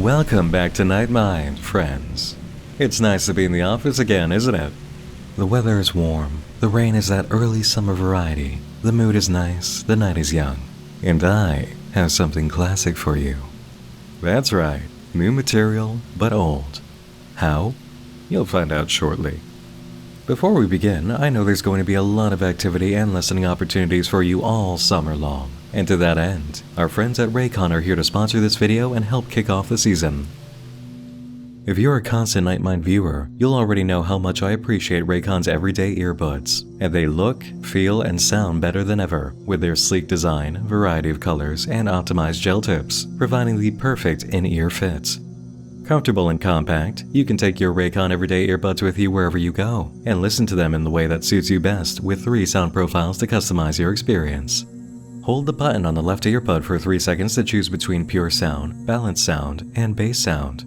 Welcome back to Night Mind, friends. It's nice to be in the office again, isn't it? The weather is warm, the rain is that early summer variety, the mood is nice, the night is young, and I have something classic for you. That's right, new material, but old. How? You'll find out shortly. Before we begin, I know there's going to be a lot of activity and listening opportunities for you all summer long. And to that end, our friends at Raycon are here to sponsor this video and help kick off the season. If you're a constant Night Mind viewer, you'll already know how much I appreciate Raycon's everyday earbuds, and they look, feel, and sound better than ever with their sleek design, variety of colors, and optimized gel tips, providing the perfect in-ear fit. Comfortable and compact, you can take your Raycon everyday earbuds with you wherever you go, and listen to them in the way that suits you best with 3 sound profiles to customize your experience. Hold the button on the left earbud for 3 seconds to choose between pure sound, balanced sound, and bass sound.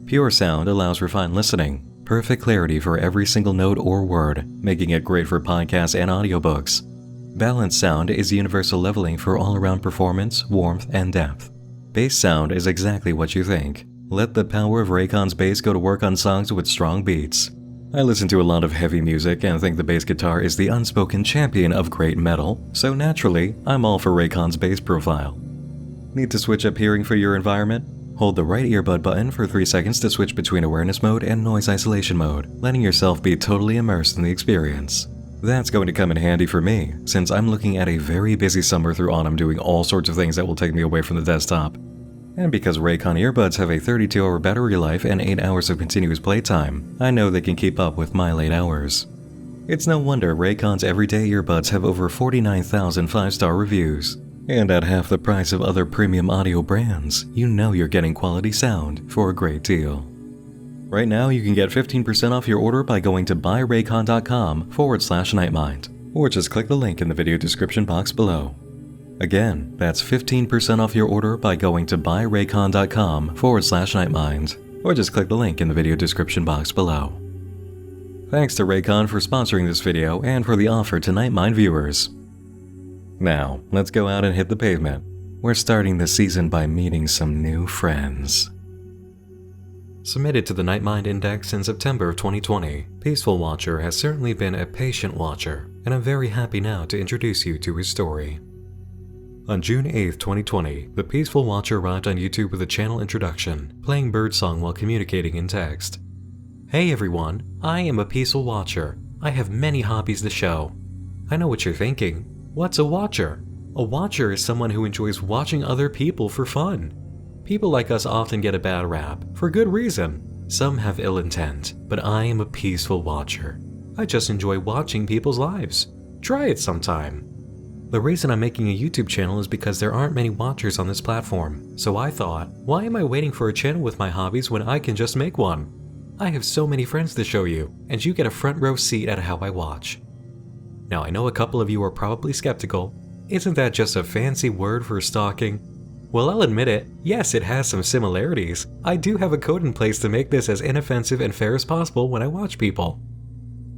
Pure sound allows refined listening, perfect clarity for every single note or word, making it great for podcasts and audiobooks. Balanced sound is universal leveling for all-around performance, warmth, and depth. Bass sound is exactly what you think. Let the power of Raycon's bass go to work on songs with strong beats. I listen to a lot of heavy music and think the bass guitar is the unspoken champion of great metal, so naturally, I'm all for Raycon's bass profile. Need to switch up hearing for your environment? Hold the right earbud button for 3 seconds to switch between awareness mode and noise isolation mode, letting yourself be totally immersed in the experience. That's going to come in handy for me, since I'm looking at a very busy summer through autumn doing all sorts of things that will take me away from the desktop. And because Raycon earbuds have a 32-hour battery life and 8 hours of continuous playtime, I know they can keep up with my late hours. It's no wonder Raycon's everyday earbuds have over 49,000 5-star reviews. And at half the price of other premium audio brands, you know you're getting quality sound for a great deal. Right now, you can get 15% off your order by going to buyraycon.com/nightmind, or just click the link in the video description box below. Again, that's 15% off your order by going to buyraycon.com/nightmind, or just click the link in the video description box below. Thanks to Raycon for sponsoring this video and for the offer to Night Mind viewers. Now, let's go out and hit the pavement. We're starting the season by meeting some new friends. Submitted to the Night Mind Index in September of 2020, Peaceful Watcher has certainly been a patient watcher, and I'm very happy now to introduce you to his story. On June 8, 2020, the Peaceful Watcher arrived on YouTube with a channel introduction, playing birdsong while communicating in text. Hey everyone, I am a Peaceful Watcher. I have many hobbies to show. I know what you're thinking. What's a watcher? A watcher is someone who enjoys watching other people for fun. People like us often get a bad rap, for good reason. Some have ill intent, but I am a peaceful watcher. I just enjoy watching people's lives. Try it sometime. The reason I'm making a YouTube channel is because there aren't many watchers on this platform, so I thought, why am I waiting for a channel with my hobbies when I can just make one? I have so many friends to show you, and you get a front row seat at how I watch. Now I know a couple of you are probably skeptical. Isn't that just a fancy word for stalking? Well, I'll admit it, yes, it has some similarities. I do have a code in place to make this as inoffensive and fair as possible when I watch people.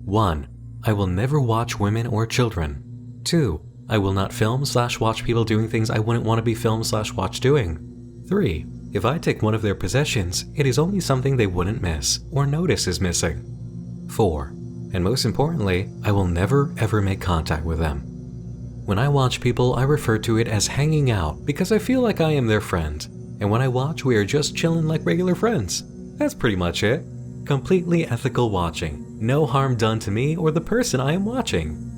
1. I will never watch women or children. 2. I will not film/watch people doing things I wouldn't want to be filmed/watched doing. 3. If I take one of their possessions, it is only something they wouldn't miss or notice is missing. 4. And most importantly, I will never ever make contact with them. When I watch people, I refer to it as hanging out because I feel like I am their friend. And when I watch, we are just chilling like regular friends. That's pretty much it. Completely ethical watching. No harm done to me or the person I am watching.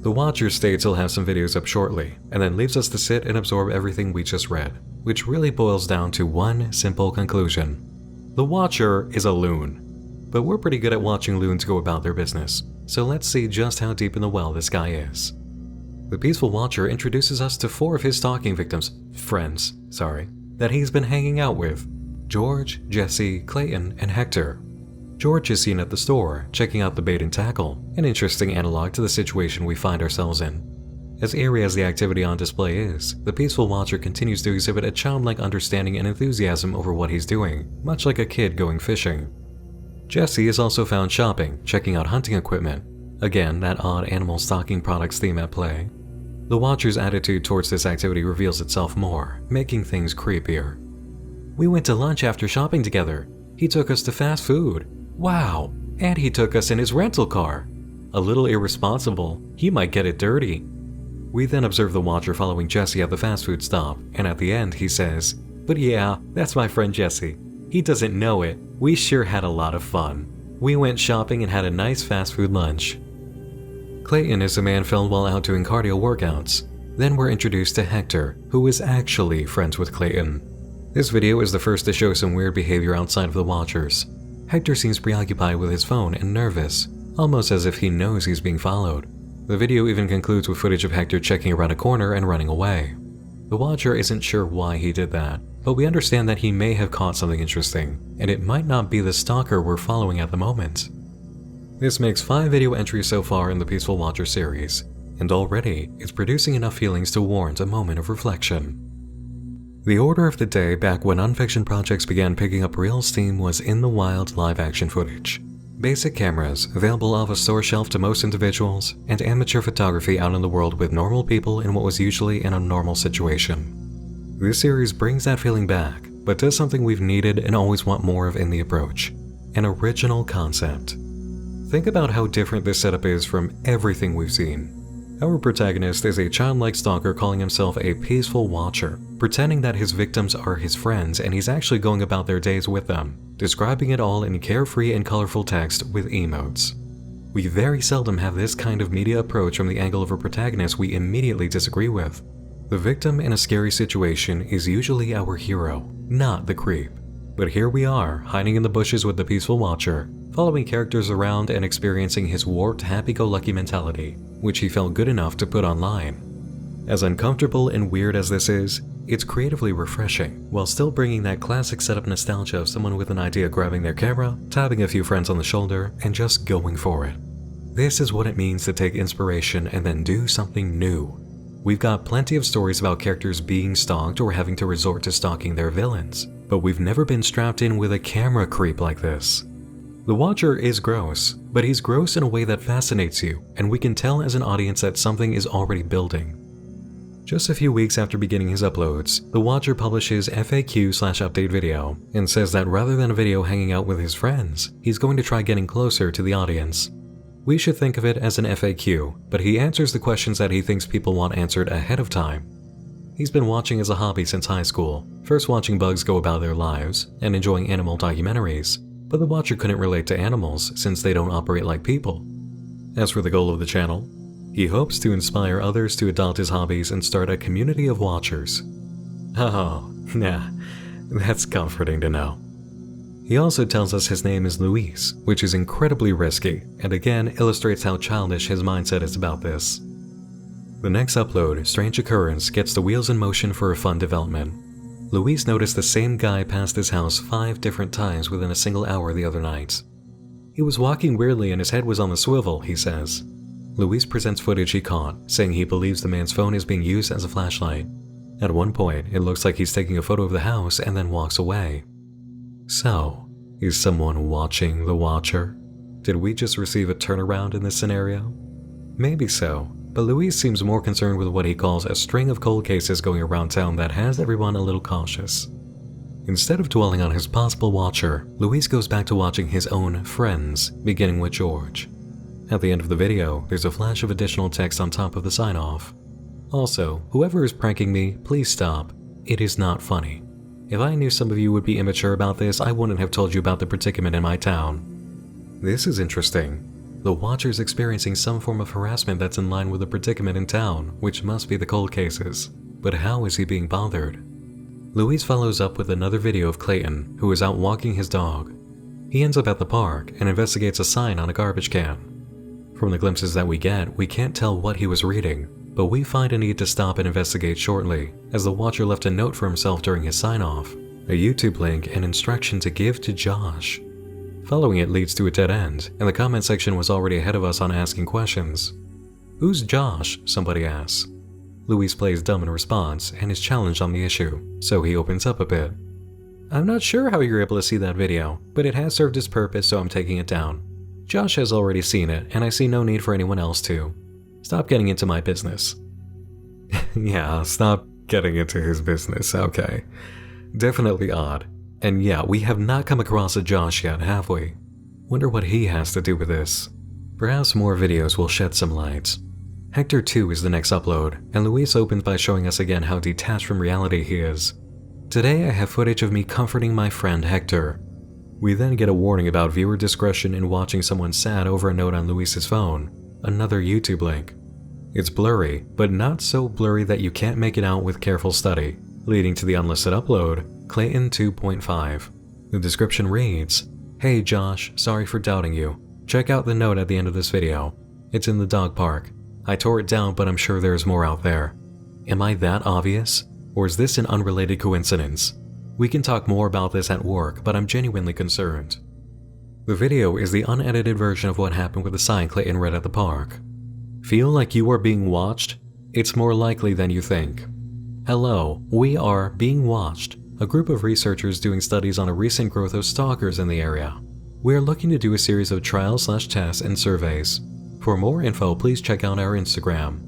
The Watcher states he'll have some videos up shortly, and then leaves us to sit and absorb everything we just read, which really boils down to one simple conclusion. The Watcher is a loon. But we're pretty good at watching loons go about their business, so let's see just how deep in the well this guy is. The Peaceful Watcher introduces us to 4 of his stalking friends, that he's been hanging out with: George, Jesse, Clayton, and Hector. George is seen at the store, checking out the bait and tackle, an interesting analog to the situation we find ourselves in. As eerie as the activity on display is, the Peaceful Watcher continues to exhibit a childlike understanding and enthusiasm over what he's doing, much like a kid going fishing. Jesse is also found shopping, checking out hunting equipment. Again, that odd animal stalking products theme at play. The Watcher's attitude towards this activity reveals itself more, making things creepier. We went to lunch after shopping together. He took us to fast food. Wow, and he took us in his rental car. A little irresponsible. He might get it dirty. We then observe the Watcher following Jesse at the fast food stop, and at the end he says, "But yeah, that's my friend Jesse. He doesn't know it. We sure had a lot of fun. We went shopping and had a nice fast food lunch." Clayton is a man filmed while out doing cardio workouts. Then we're introduced to Hector, who is actually friends with Clayton. This video is the first to show some weird behavior outside of the Watchers. Hector seems preoccupied with his phone and nervous, almost as if he knows he's being followed. The video even concludes with footage of Hector checking around a corner and running away. The Watcher isn't sure why he did that, but we understand that he may have caught something interesting, and it might not be the Stalker we're following at the moment. This makes 5 video entries so far in the Peaceful Watcher series, and already it's producing enough feelings to warrant a moment of reflection. The order of the day back when unfiction projects began picking up real steam was in the wild live-action footage. Basic cameras available off a store shelf to most individuals, and amateur photography out in the world with normal people in what was usually an abnormal situation. This series brings that feeling back, but does something we've needed and always want more of in the approach: an original concept. Think about how different this setup is from everything we've seen. Our protagonist is a childlike stalker calling himself a peaceful watcher, pretending that his victims are his friends and he's actually going about their days with them, describing it all in carefree and colorful text with emotes. We very seldom have this kind of media approach from the angle of a protagonist we immediately disagree with. The victim in a scary situation is usually our hero, not the creep. But here we are, hiding in the bushes with the peaceful watcher, following characters around and experiencing his warped happy-go-lucky mentality, which he felt good enough to put online. As uncomfortable and weird as this is, it's creatively refreshing, while still bringing that classic setup nostalgia of someone with an idea grabbing their camera, tapping a few friends on the shoulder, and just going for it. This is what it means to take inspiration and then do something new. We've got plenty of stories about characters being stalked or having to resort to stalking their villains, but we've never been strapped in with a camera creep like this. The Watcher is gross, but he's gross in a way that fascinates you, and we can tell as an audience that something is already building. Just a few weeks after beginning his uploads, the Watcher publishes FAQ/update video and says that rather than a video hanging out with his friends, he's going to try getting closer to the audience. We should think of it as an FAQ, but he answers the questions that he thinks people want answered ahead of time. He's been watching as a hobby since high school, first watching bugs go about their lives and enjoying animal documentaries, but the Watcher couldn't relate to animals since they don't operate like people. As for the goal of the channel, he hopes to inspire others to adopt his hobbies and start a community of watchers. Oh, nah, that's comforting to know. He also tells us his name is Luis, which is incredibly risky, and again illustrates how childish his mindset is about this. The next upload, Strange Occurrence, gets the wheels in motion for a fun development. Luis noticed the same guy passed his house 5 different times within a single hour the other night. He was walking weirdly and his head was on the swivel, he says. Luis presents footage he caught, saying he believes the man's phone is being used as a flashlight. At one point, it looks like he's taking a photo of the house and then walks away. So, is someone watching the Watcher? Did we just receive a turnaround in this scenario? Maybe so, but Luis seems more concerned with what he calls a string of cold cases going around town that has everyone a little cautious. Instead of dwelling on his possible Watcher, Luis goes back to watching his own friends, beginning with George. At the end of the video, there's a flash of additional text on top of the sign-off. Also, whoever is pranking me, please stop. It is not funny. If I knew some of you would be immature about this, I wouldn't have told you about the predicament in my town. This is interesting. The Watcher's experiencing some form of harassment that's in line with the predicament in town, which must be the cold cases. But how is he being bothered? Luis follows up with another video of Clayton, who is out walking his dog. He ends up at the park and investigates a sign on a garbage can. From the glimpses that we get, we can't tell what he was reading, but we find a need to stop and investigate shortly, as the Watcher left a note for himself during his sign-off, a YouTube link and instruction to give to Josh. Following it leads to a dead end, and the comment section was already ahead of us on asking questions. Who's Josh? Somebody asks. Luis plays dumb in response and is challenged on the issue, so he opens up a bit. I'm not sure how you're able to see that video, but it has served its purpose, so I'm taking it down. Josh has already seen it, and I see no need for anyone else to. Stop getting into my business. Yeah, stop getting into his business, okay. Definitely odd. And yeah, we have not come across a Josh yet, have we? Wonder what he has to do with this. Perhaps more videos will shed some light. Hector 2 is the next upload, and Luis opens by showing us again how detached from reality he is. Today I have footage of me comforting my friend Hector. We then get a warning about viewer discretion in watching someone sad over a note on Luis's phone, another YouTube link. It's blurry, but not so blurry that you can't make it out with careful study, leading to the unlisted upload, Clayton 2.5. The description reads, "Hey Josh, sorry for doubting you. Check out the note at the end of this video. It's in the dog park. I tore it down, but I'm sure there's more out there." Am I that obvious? Or is this an unrelated coincidence? We can talk more about this at work, but I'm genuinely concerned. The video is the unedited version of what happened with the sign Clayton read at the park. Feel like you are being watched? It's more likely than you think. Hello, we are Being Watched, a group of researchers doing studies on a recent growth of stalkers in the area. We are looking to do a series of trials/tests and surveys. For more info, please check out our Instagram.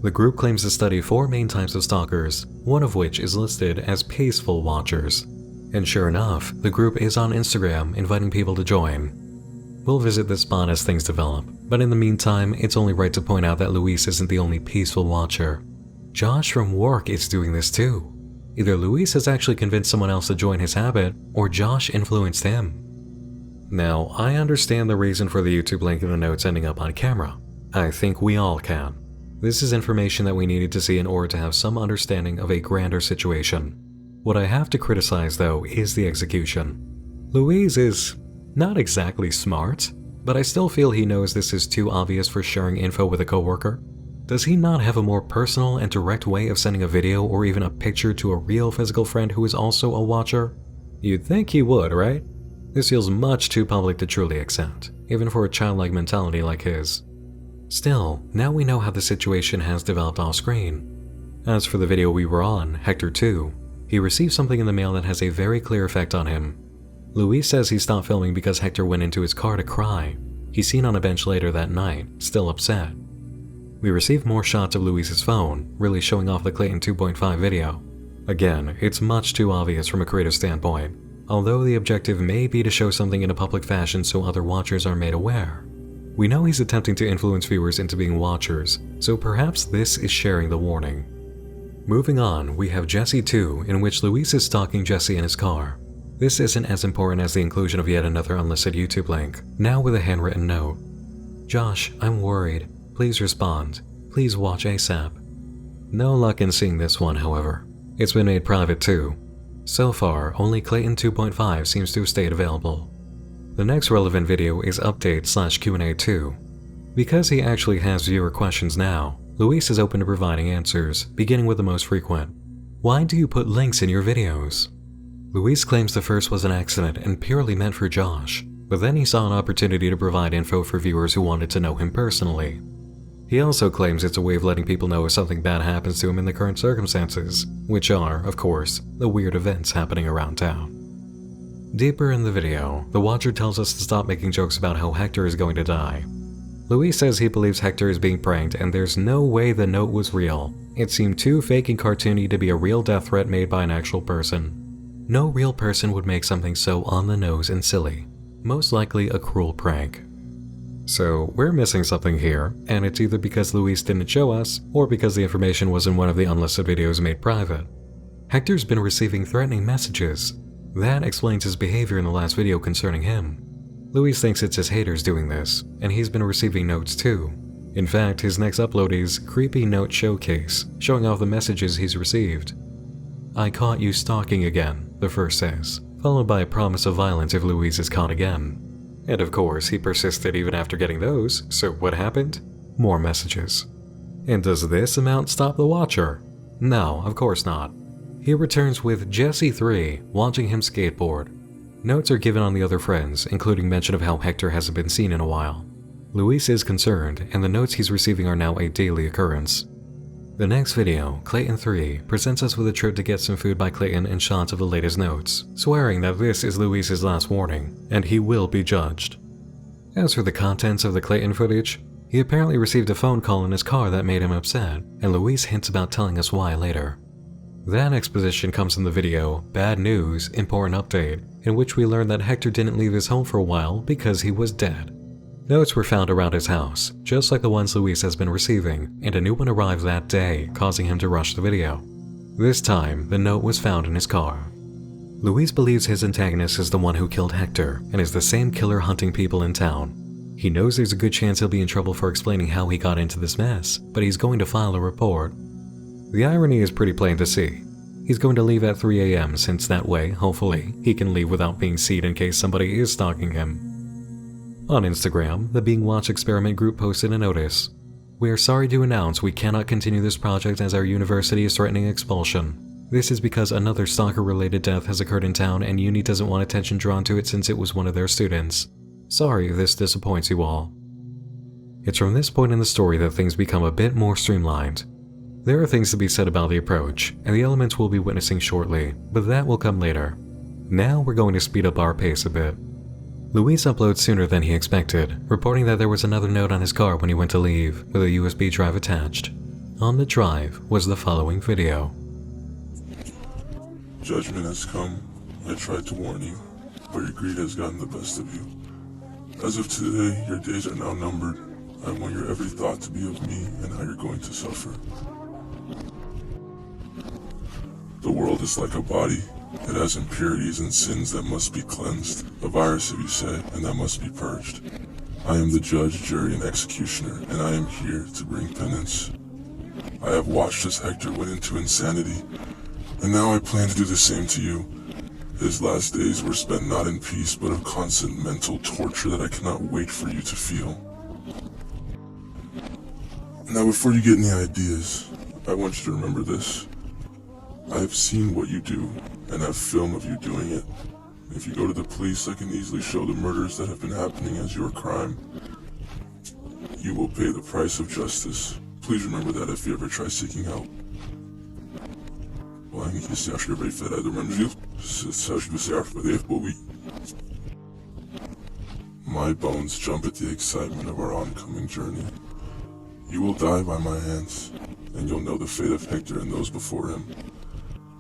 The group claims to study 4 main types of stalkers, one of which is listed as peaceful watchers. And sure enough, the group is on Instagram inviting people to join. We'll visit this spot as things develop, but in the meantime, it's only right to point out that Luis isn't the only peaceful watcher. Josh from work is doing this too. Either Luis has actually convinced someone else to join his habit, or Josh influenced him. Now, I understand the reason for the YouTube link in the notes ending up on camera. I think we all can. This is information that we needed to see in order to have some understanding of a grander situation. What I have to criticize, though, is the execution. Luis is not exactly smart, but I still feel he knows this is too obvious for sharing info with a coworker. Does he not have a more personal and direct way of sending a video or even a picture to a real physical friend who is also a watcher? You'd think he would, right? This feels much too public to truly accept, even for a childlike mentality like his. Still, now we know how the situation has developed off-screen. As for the video we were on, Hector 2, he received something in the mail that has a very clear effect on him. Luis says he stopped filming because Hector went into his car to cry. He's seen on a bench later that night, still upset. We received more shots of Luis's phone, really showing off the Clayton 2.5 video. Again, it's much too obvious from a creative standpoint, although the objective may be to show something in a public fashion so other watchers are made aware. We know he's attempting to influence viewers into being watchers, so perhaps this is sharing the warning. Moving on, we have Jesse 2, in which Luis is stalking Jesse in his car. This isn't as important as the inclusion of yet another unlisted YouTube link, now with a handwritten note. "Josh, I'm worried. Please respond. Please watch ASAP." No luck in seeing this one, however. It's been made private too. So far, only Clayton 2.5 seems to have stayed available. The next relevant video is update/Q&A 2. Because he actually has viewer questions now, Luis is open to providing answers, beginning with the most frequent. Why do you put links in your videos? Luis claims the first was an accident and purely meant for Josh, but then he saw an opportunity to provide info for viewers who wanted to know him personally. He also claims it's a way of letting people know if something bad happens to him in the current circumstances, which are, of course, the weird events happening around town. Deeper in the video, the watcher tells us to stop making jokes about how Hector is going to die. Luis says he believes Hector is being pranked and there's no way the note was real. It seemed too fake and cartoony to be a real death threat made by an actual person. No real person would make something so on the nose and silly. Most likely a cruel prank. So we're missing something here, and it's either because Luis didn't show us, or because the information was in one of the unlisted videos made private. Hector's been receiving threatening messages. That explains his behavior in the last video concerning him. Luis thinks it's his haters doing this, and he's been receiving notes too. In fact, his next upload is Creepy Note Showcase, showing off the messages he's received. "I caught you stalking again," the first says, followed by a promise of violence if Luis is caught again. And of course, he persisted even after getting those, so what happened? More messages. And does this amount stop the watcher? No, of course not. He returns with Jesse 3, watching him skateboard. Notes are given on the other friends, including mention of how Hector hasn't been seen in a while. Luis is concerned, and the notes he's receiving are now a daily occurrence. The next video, Clayton 3, presents us with a trip to get some food by Clayton and shots of the latest notes, swearing that this is Luis's last warning, and he will be judged. As for the contents of the Clayton footage, he apparently received a phone call in his car that made him upset, and Luis hints about telling us why later. That exposition comes in the video Bad News, Important Update, in which we learn that Hector didn't leave his home for a while because he was dead. Notes were found around his house, just like the ones Luis has been receiving, and a new one arrived that day, causing him to rush the video. This time, the note was found in his car. Luis believes his antagonist is the one who killed Hector, and is the same killer hunting people in town. He knows there's a good chance he'll be in trouble for explaining how he got into this mess, but he's going to file a report. The irony is pretty plain to see. He's going to leave at 3 a.m. since that way, hopefully, he can leave without being seen in case somebody is stalking him. On Instagram, the Being Watched experiment group posted a notice. "We are sorry to announce we cannot continue this project as our university is threatening expulsion. This is because another stalker-related death has occurred in town and uni doesn't want attention drawn to it since it was one of their students. Sorry if this disappoints you all." It's from this point in the story that things become a bit more streamlined. There are things to be said about the approach, and the elements we'll be witnessing shortly, but that will come later. Now we're going to speed up our pace a bit. Luis uploads sooner than he expected, reporting that there was another note on his car when he went to leave, with a USB drive attached. On the drive was the following video. "Judgment has come. I tried to warn you, but your greed has gotten the best of you. As of today, your days are now numbered. I want your every thought to be of me and how you're going to suffer. The world is like a body. It has impurities and sins that must be cleansed, a virus if you say, and that must be purged. I am the judge, jury, and executioner, and I am here to bring penance. I have watched as Hector went into insanity, and now I plan to do the same to you. His last days were spent not in peace, but of constant mental torture that I cannot wait for you to feel. Now before you get any ideas, I want you to remember this. I have seen what you do, and have film of you doing it. If you go to the police, I can easily show the murders that have been happening as your crime. You will pay the price of justice. Please remember that if you ever try seeking help." My bones jump at the excitement of our oncoming journey. You will die by my hands, and you'll know the fate of Hector and those before him.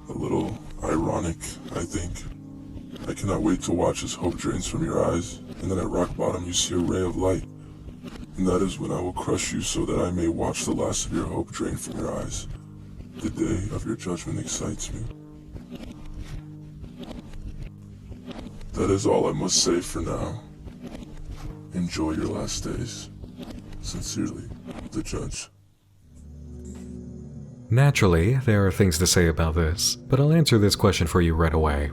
A little ironic, I think. I cannot wait to watch as hope drains from your eyes, and then at rock bottom you see a ray of light. And that is when I will crush you so that I may watch the last of your hope drain from your eyes. The day of your judgment excites me. That is all I must say for now. Enjoy your last days. Sincerely, the judge. Naturally, there are things to say about this, but I'll answer this question for you right away.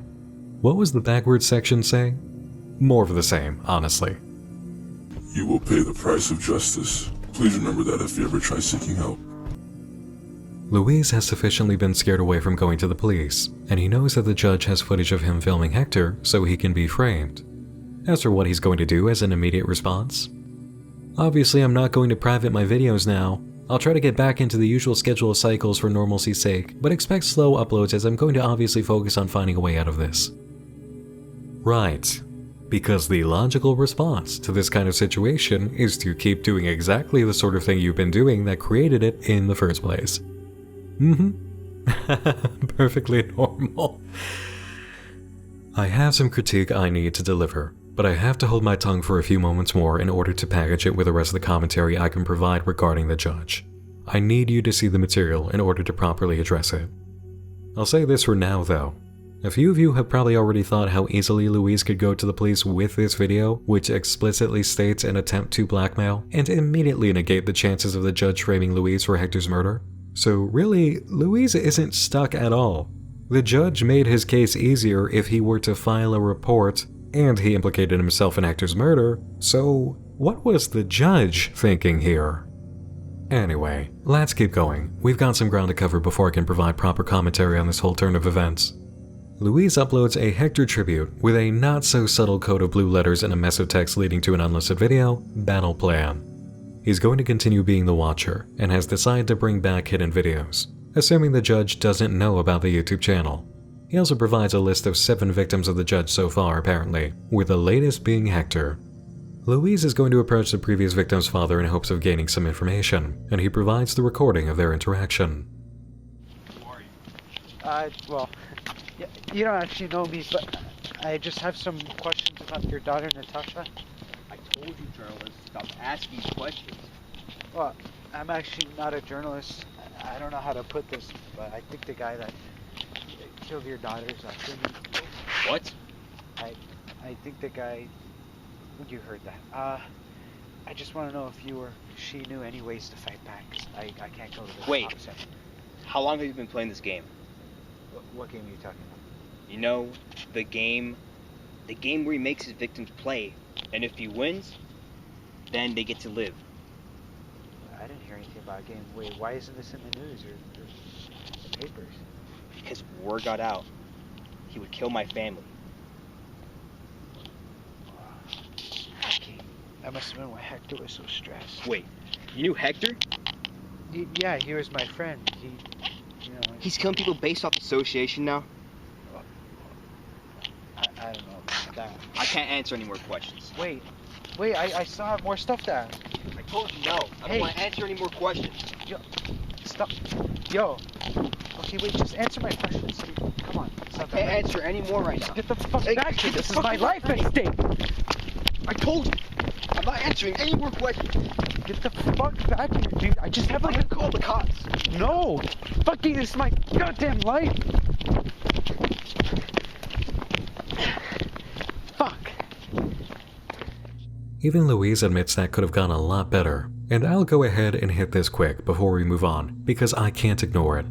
What was the backwards section say? More of the same, honestly. You will pay the price of justice. Please remember that if you ever try seeking help. Luis has sufficiently been scared away from going to the police, and he knows that the judge has footage of him filming Hector so he can be framed. As for what he's going to do as an immediate response, obviously I'm not going to private my videos now. I'll try to get back into the usual schedule of cycles for normalcy's sake, but expect slow uploads as I'm going to obviously focus on finding a way out of this. Right, because the logical response to this kind of situation is to keep doing exactly the sort of thing you've been doing that created it in the first place. Perfectly normal. I have some critique I need to deliver, but I have to hold my tongue for a few moments more in order to package it with the rest of the commentary I can provide regarding the judge. I need you to see the material in order to properly address it. I'll say this for now though. A few of you have probably already thought how easily Luis could go to the police with this video, which explicitly states an attempt to blackmail, and immediately negate the chances of the judge framing Luis for Hector's murder. So really, Luis isn't stuck at all. The judge made his case easier if he were to file a report, and he implicated himself in Hector's murder, so what was the judge thinking here? Anyway, let's keep going. We've got some ground to cover before I can provide proper commentary on this whole turn of events. Luis uploads a Hector tribute with a not-so-subtle code of blue letters and a mess of text leading to an unlisted video, battle plan. He's going to continue being the watcher, and has decided to bring back hidden videos, assuming the judge doesn't know about the YouTube channel. He also provides a list of 7 victims of the judge so far, apparently, with the latest being Hector. Luis is going to approach the previous victim's father in hopes of gaining some information, and he provides the recording of their interaction. Who are you? Well, you don't actually know me, but I just have some questions about your daughter, Natasha. I told you, journalist, stop asking questions. Well, I'm actually not a journalist. I don't know how to put this, but I think the guy that killed your daughter is criminal. What? I think the guy... You heard that. I just want to know if you or she knew any ways to fight back. 'Cause I can't go to the Wait. cops. How long have you been playing this game? What game are you talking about? You know, the game where he makes his victims play, and if he wins, then they get to live. I didn't hear anything about a game. Wait, why isn't this in the news or the papers? Because word got out. He would kill my family. Okay. That must have been why Hector was so stressed. Wait, you knew Hector? Yeah, he was my friend. He's killing people based off association now? I don't know about that. I can't answer any more questions. Wait, I still have more stuff to ask. I told you no. I don't want to answer any more questions. Stop. Yo. Okay, wait, just answer my questions. Come on. I can't answer any more right now. Get the fuck back here. This is my life at stake. I told you. I'm not answering any more questions. Get the fuck back here, dude. I just have I'm gonna call the cops. No. Fucking, this is my goddamn life. Fuck. Even Louise admits that could have gone a lot better, and I'll go ahead and hit this quick before we move on, because I can't ignore it.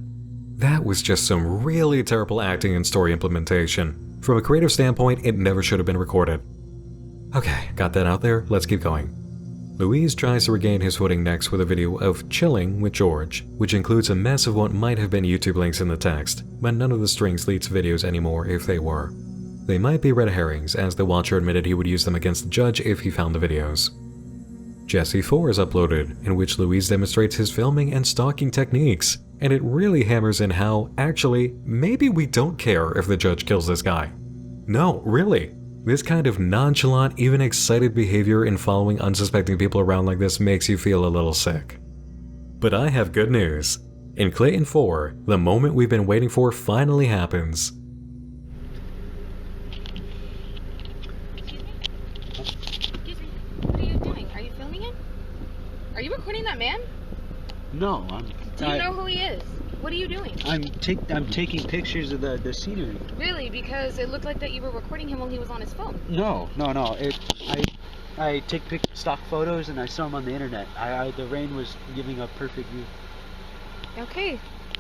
That was just some really terrible acting and story implementation. From a creative standpoint, it never should have been recorded. Okay, got that out there, let's keep going. Louise tries to regain his footing next with a video of chilling with George, which includes a mess of what might have been YouTube links in the text, but none of the strings lead to videos anymore if they were. They might be red herrings, as the watcher admitted he would use them against the judge if he found the videos. Jesse 4 is uploaded, in which Louise demonstrates his filming and stalking techniques, and it really hammers in how, actually, maybe we don't care if the judge kills this guy. No, really. This kind of nonchalant, even excited behavior in following unsuspecting people around like this makes you feel a little sick. But I have good news. In Clayton 4, the moment we've been waiting for finally happens. Excuse me. What are you doing? Are you filming him? Are you recording that man? No, Do you know who he is? What are you doing? I'm taking pictures of the scenery. Really? Because it looked like that you were recording him while he was on his phone. No. I take stock photos and I saw them on the internet. The rain was giving a perfect view. Okay.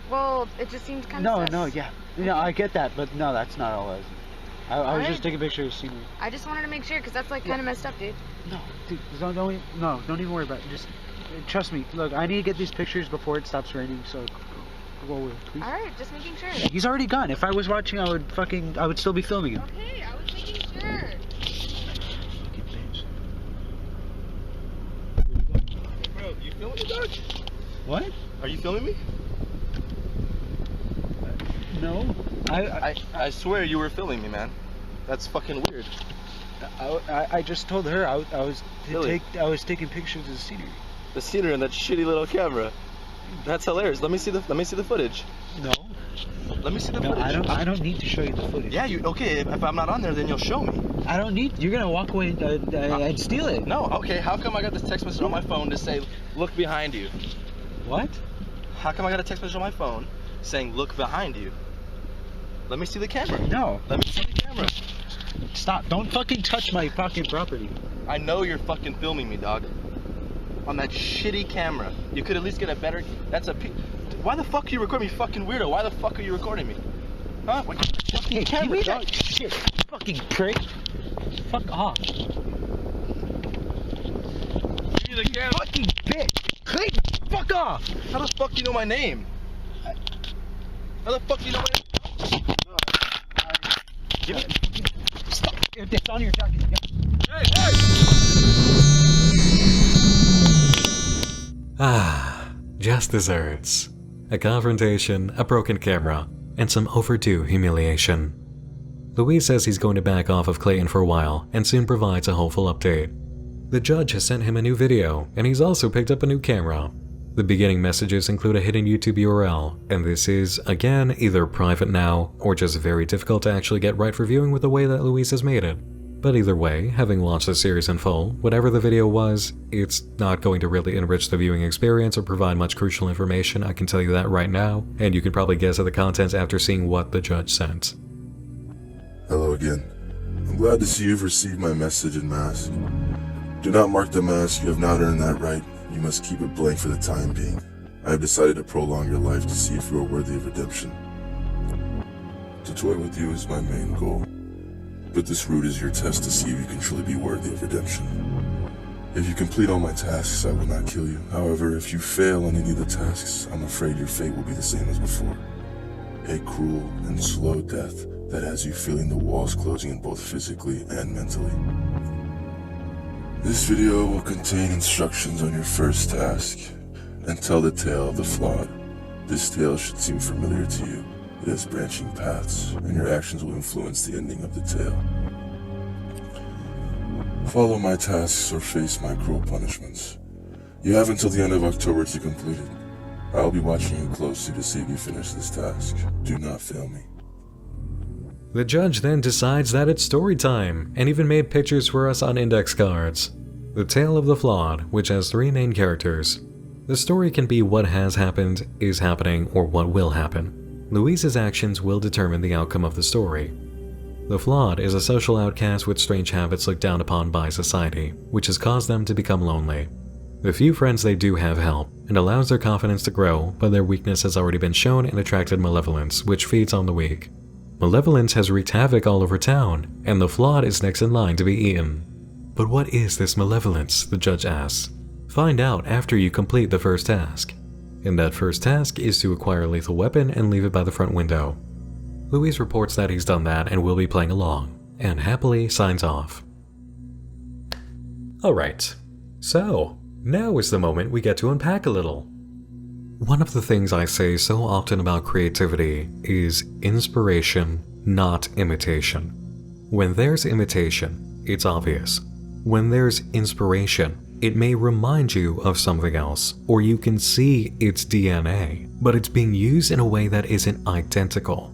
Well, it just seemed kind of Yeah. No, I get that, but no, that's not all I was. I was just taking pictures of scenery. I just wanted to make sure, because that's like kind of messed up, dude. No, dude, don't even worry about it. Just trust me. Look, I need to get these pictures before it stops raining, so go away, please. Alright, just making sure. He's already gone. If I was watching, I would still be filming him. Okay, I was making sure. Bro, you filming me, dog? What? Are you filming me? No. I swear you were filming me, man. That's fucking weird. I just told her I was Really? I was taking pictures of the scenery. The scenery on that shitty little camera. That's hilarious. Let me see the footage. No. Let me see the No, footage. I don't need to show you the footage. Yeah, okay. If I'm not on there, then you'll show me. I don't need. You're gonna walk away and steal it. No. Okay. How come I got this text message on my phone to say, "Look behind you"? What? How come I got a text message on my phone saying, "Look behind you"? Let me see the camera. No. Let me see the camera. Stop. Don't fucking touch my fucking property. I know you're fucking filming me, dog. On that shitty camera. You could at least get a better. Why the fuck are you recording me, fucking weirdo? Why the fuck are you recording me? Huh? What fucking Hey, camera, give me dog? that shit, fucking prick. Fuck off. Give me the camera. Fucking bitch. Clayton, fuck off. How the fuck do you know my name? How the fuck do you know my name? Give me. Stop. It's on your jacket. Yeah. Hey! Ah, just desserts. A confrontation, a broken camera, and some overdue humiliation. Louise says he's going to back off of Clayton for a while and soon provides a hopeful update. The judge has sent him a new video, and he's also picked up a new camera. The beginning messages include a hidden YouTube URL, and this is, again, either private now or just very difficult to actually get right for viewing with the way that Louise has made it. But either way, having watched the series in full, whatever the video was, it's not going to really enrich the viewing experience or provide much crucial information, I can tell you that right now, and you can probably guess at the contents after seeing what the judge sent. Hello again. I'm glad to see you've received my message and mask. Do not mark the mask, you have not earned that right. You must keep it blank for the time being. I have decided to prolong your life to see if you are worthy of redemption. To toy with you is my main goal. But this route is your test to see if you can truly be worthy of redemption. If you complete all my tasks, I will not kill you. However, if you fail on any of the tasks, I'm afraid your fate will be the same as before. A cruel and slow death that has you feeling the walls closing in both physically and mentally. This video will contain instructions on your first task and tell the tale of the flawed. This tale should seem familiar to you. It has branching paths, and your actions will influence the ending of the tale. Follow my tasks or face my cruel punishments. You have until the end of October to complete it. I will be watching you closely to see if you finish this task. Do not fail me. The judge then decides that it's story time, and even made pictures for us on index cards. The Tale of the Flawed, which has 3 main characters. The story can be what has happened, is happening, or what will happen. Louise's actions will determine the outcome of the story. The Flawed is a social outcast with strange habits looked down upon by society, which has caused them to become lonely. The few friends they do have help, and allows their confidence to grow, but their weakness has already been shown and attracted malevolence, which feeds on the weak. Malevolence has wreaked havoc all over town, and the Flawed is next in line to be eaten. But what is this malevolence, the judge asks? Find out after you complete the first task. And that first task is to acquire a lethal weapon and leave it by the front window. Louise reports that he's done that and will be playing along, and happily signs off. Alright, so now is the moment we get to unpack a little. One of the things I say so often about creativity is inspiration, not imitation. When there's imitation, it's obvious. When there's inspiration, it may remind you of something else, or you can see its DNA, but it's being used in a way that isn't identical.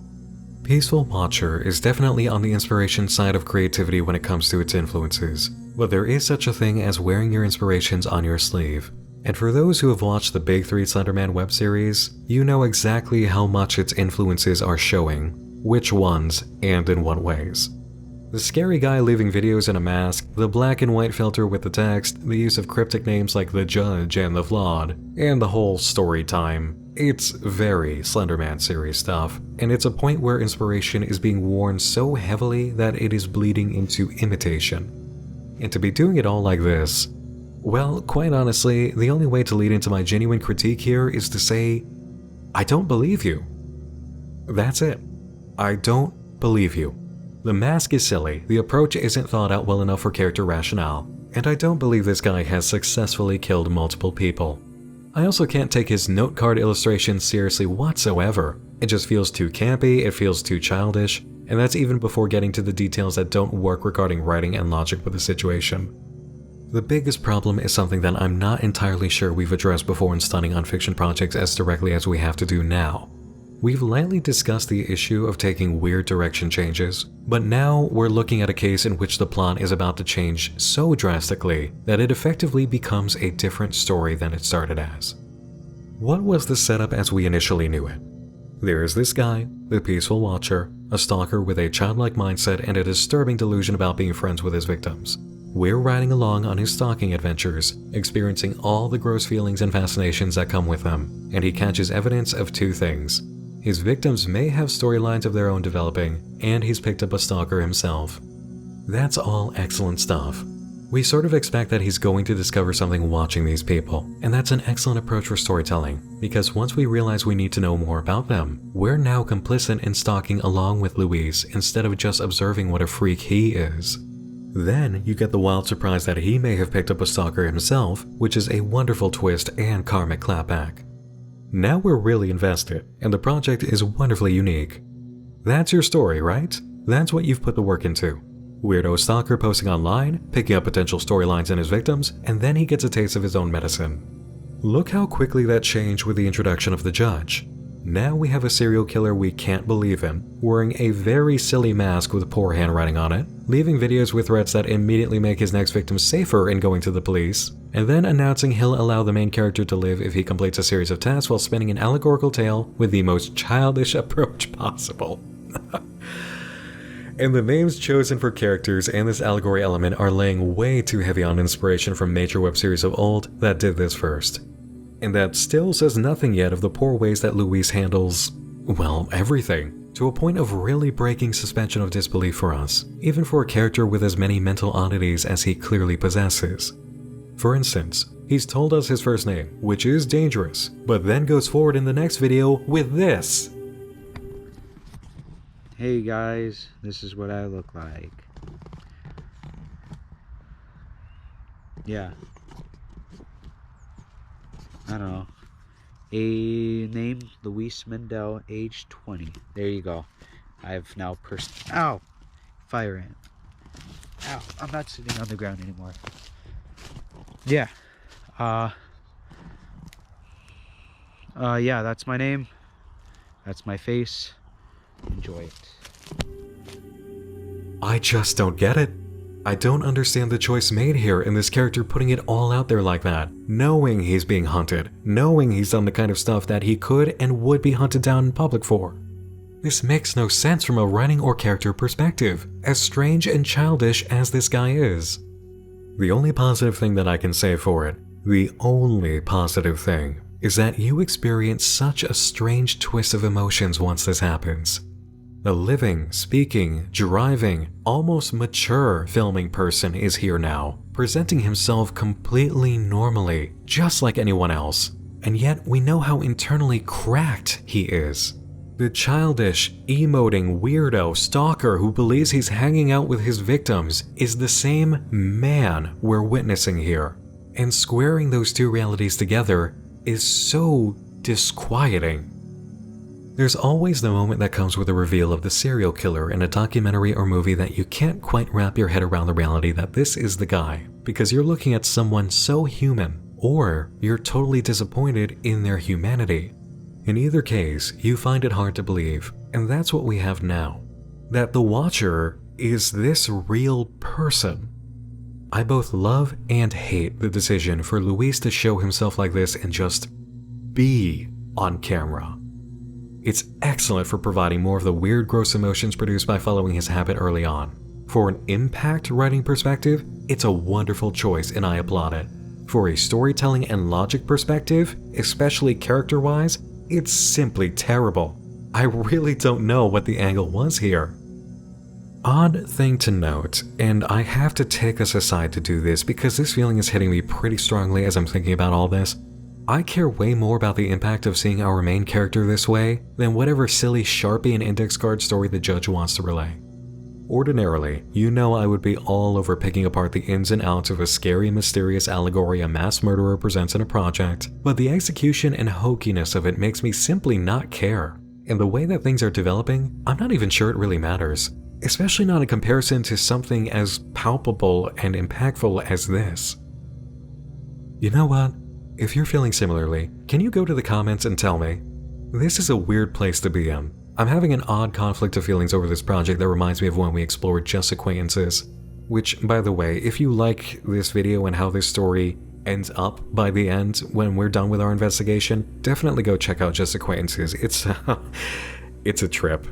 Peaceful Watcher is definitely on the inspiration side of creativity when it comes to its influences, but there is such a thing as wearing your inspirations on your sleeve. And for those who have watched the Big 3 Slenderman web series, you know exactly how much its influences are showing, which ones, and in what ways. The scary guy leaving videos in a mask, the black and white filter with the text, the use of cryptic names like the Judge and the Flawed, and the whole story time. It's very Slenderman series stuff, and it's a point where inspiration is being worn so heavily that it is bleeding into imitation. And to be doing it all like this, well, quite honestly, the only way to lead into my genuine critique here is to say, I don't believe you. That's it. I don't believe you. The mask is silly, the approach isn't thought out well enough for character rationale, and I don't believe this guy has successfully killed multiple people. I also can't take his note card illustrations seriously whatsoever. It just feels too campy, it feels too childish, and that's even before getting to the details that don't work regarding writing and logic with the situation. The biggest problem is something that I'm not entirely sure we've addressed before in stunning on fiction projects as directly as we have to do now. We've lightly discussed the issue of taking weird direction changes, but now we're looking at a case in which the plot is about to change so drastically that it effectively becomes a different story than it started as. What was the setup as we initially knew it? There is this guy, the Peaceful Watcher, a stalker with a childlike mindset and a disturbing delusion about being friends with his victims. We're riding along on his stalking adventures, experiencing all the gross feelings and fascinations that come with them, and he catches evidence of 2 things. His victims may have storylines of their own developing, and he's picked up a stalker himself. That's all excellent stuff. We sort of expect that he's going to discover something watching these people, and that's an excellent approach for storytelling, because once we realize we need to know more about them, we're now complicit in stalking along with Louise instead of just observing what a freak he is. Then you get the wild surprise that he may have picked up a stalker himself, which is a wonderful twist and karmic clapback. Now we're really invested, and the project is wonderfully unique. That's your story, right? That's what you've put the work into. Weirdo stalker posting online, picking up potential storylines in his victims, and then he gets a taste of his own medicine. Look how quickly that changed with the introduction of the judge. Now we have a serial killer we can't believe in, wearing a very silly mask with poor handwriting on it, leaving videos with threats that immediately make his next victim safer in going to the police, and then announcing he'll allow the main character to live if he completes a series of tasks while spinning an allegorical tale with the most childish approach possible. And the names chosen for characters and this allegory element are laying way too heavy on inspiration from major web series of old that did this first. And that still says nothing yet of the poor ways that Luis handles, well, everything, to a point of really breaking suspension of disbelief for us, even for a character with as many mental oddities as he clearly possesses. For instance, he's told us his first name, which is dangerous, but then goes forward in the next video with this. Hey guys, this is what I look like. Yeah. I don't know. A name, Luis Mendel, age 20. There you go. I've now Ow! Fire ant. Ow! I'm not sitting on the ground anymore. Yeah. Yeah, that's my name. That's my face. Enjoy it. I just don't get it. I don't understand the choice made here in this character putting it all out there like that, knowing he's being hunted, knowing he's done the kind of stuff that he could and would be hunted down in public for. This makes no sense from a writing or character perspective, as strange and childish as this guy is. The only positive thing that I can say for it, the only positive thing, is that you experience such a strange twist of emotions once this happens. A living, speaking, driving, almost mature filming person is here now, presenting himself completely normally, just like anyone else. And yet we know how internally cracked he is. The childish, emoting weirdo stalker who believes he's hanging out with his victims is the same man we're witnessing here. And squaring those two realities together is so disquieting. There's always the moment that comes with the reveal of the serial killer in a documentary or movie that you can't quite wrap your head around the reality that this is the guy, because you're looking at someone so human, or you're totally disappointed in their humanity. In either case, you find it hard to believe, and that's what we have now. That the Watcher is this real person. I both love and hate the decision for Luis to show himself like this and just be on camera. It's excellent for providing more of the weird, gross emotions produced by following his habit early on. For an impact writing perspective, it's a wonderful choice and I applaud it. For a storytelling and logic perspective, especially character-wise, it's simply terrible. I really don't know what the angle was here. Odd thing to note, and I have to take us aside to do this because this feeling is hitting me pretty strongly as I'm thinking about all this. I care way more about the impact of seeing our main character this way than whatever silly Sharpie and index card story the judge wants to relay. Ordinarily, you know I would be all over picking apart the ins and outs of a scary, mysterious allegory a mass murderer presents in a project, but the execution and hokiness of it makes me simply not care. And the way that things are developing, I'm not even sure it really matters, especially not in comparison to something as palpable and impactful as this. You know what? If you're feeling similarly, can you go to the comments and tell me? This is a weird place to be in. I'm having an odd conflict of feelings over this project that reminds me of when we explored Just Acquaintances. Which, by the way, if you like this video and how this story ends up by the end when we're done with our investigation, definitely go check out Just Acquaintances. It's a trip.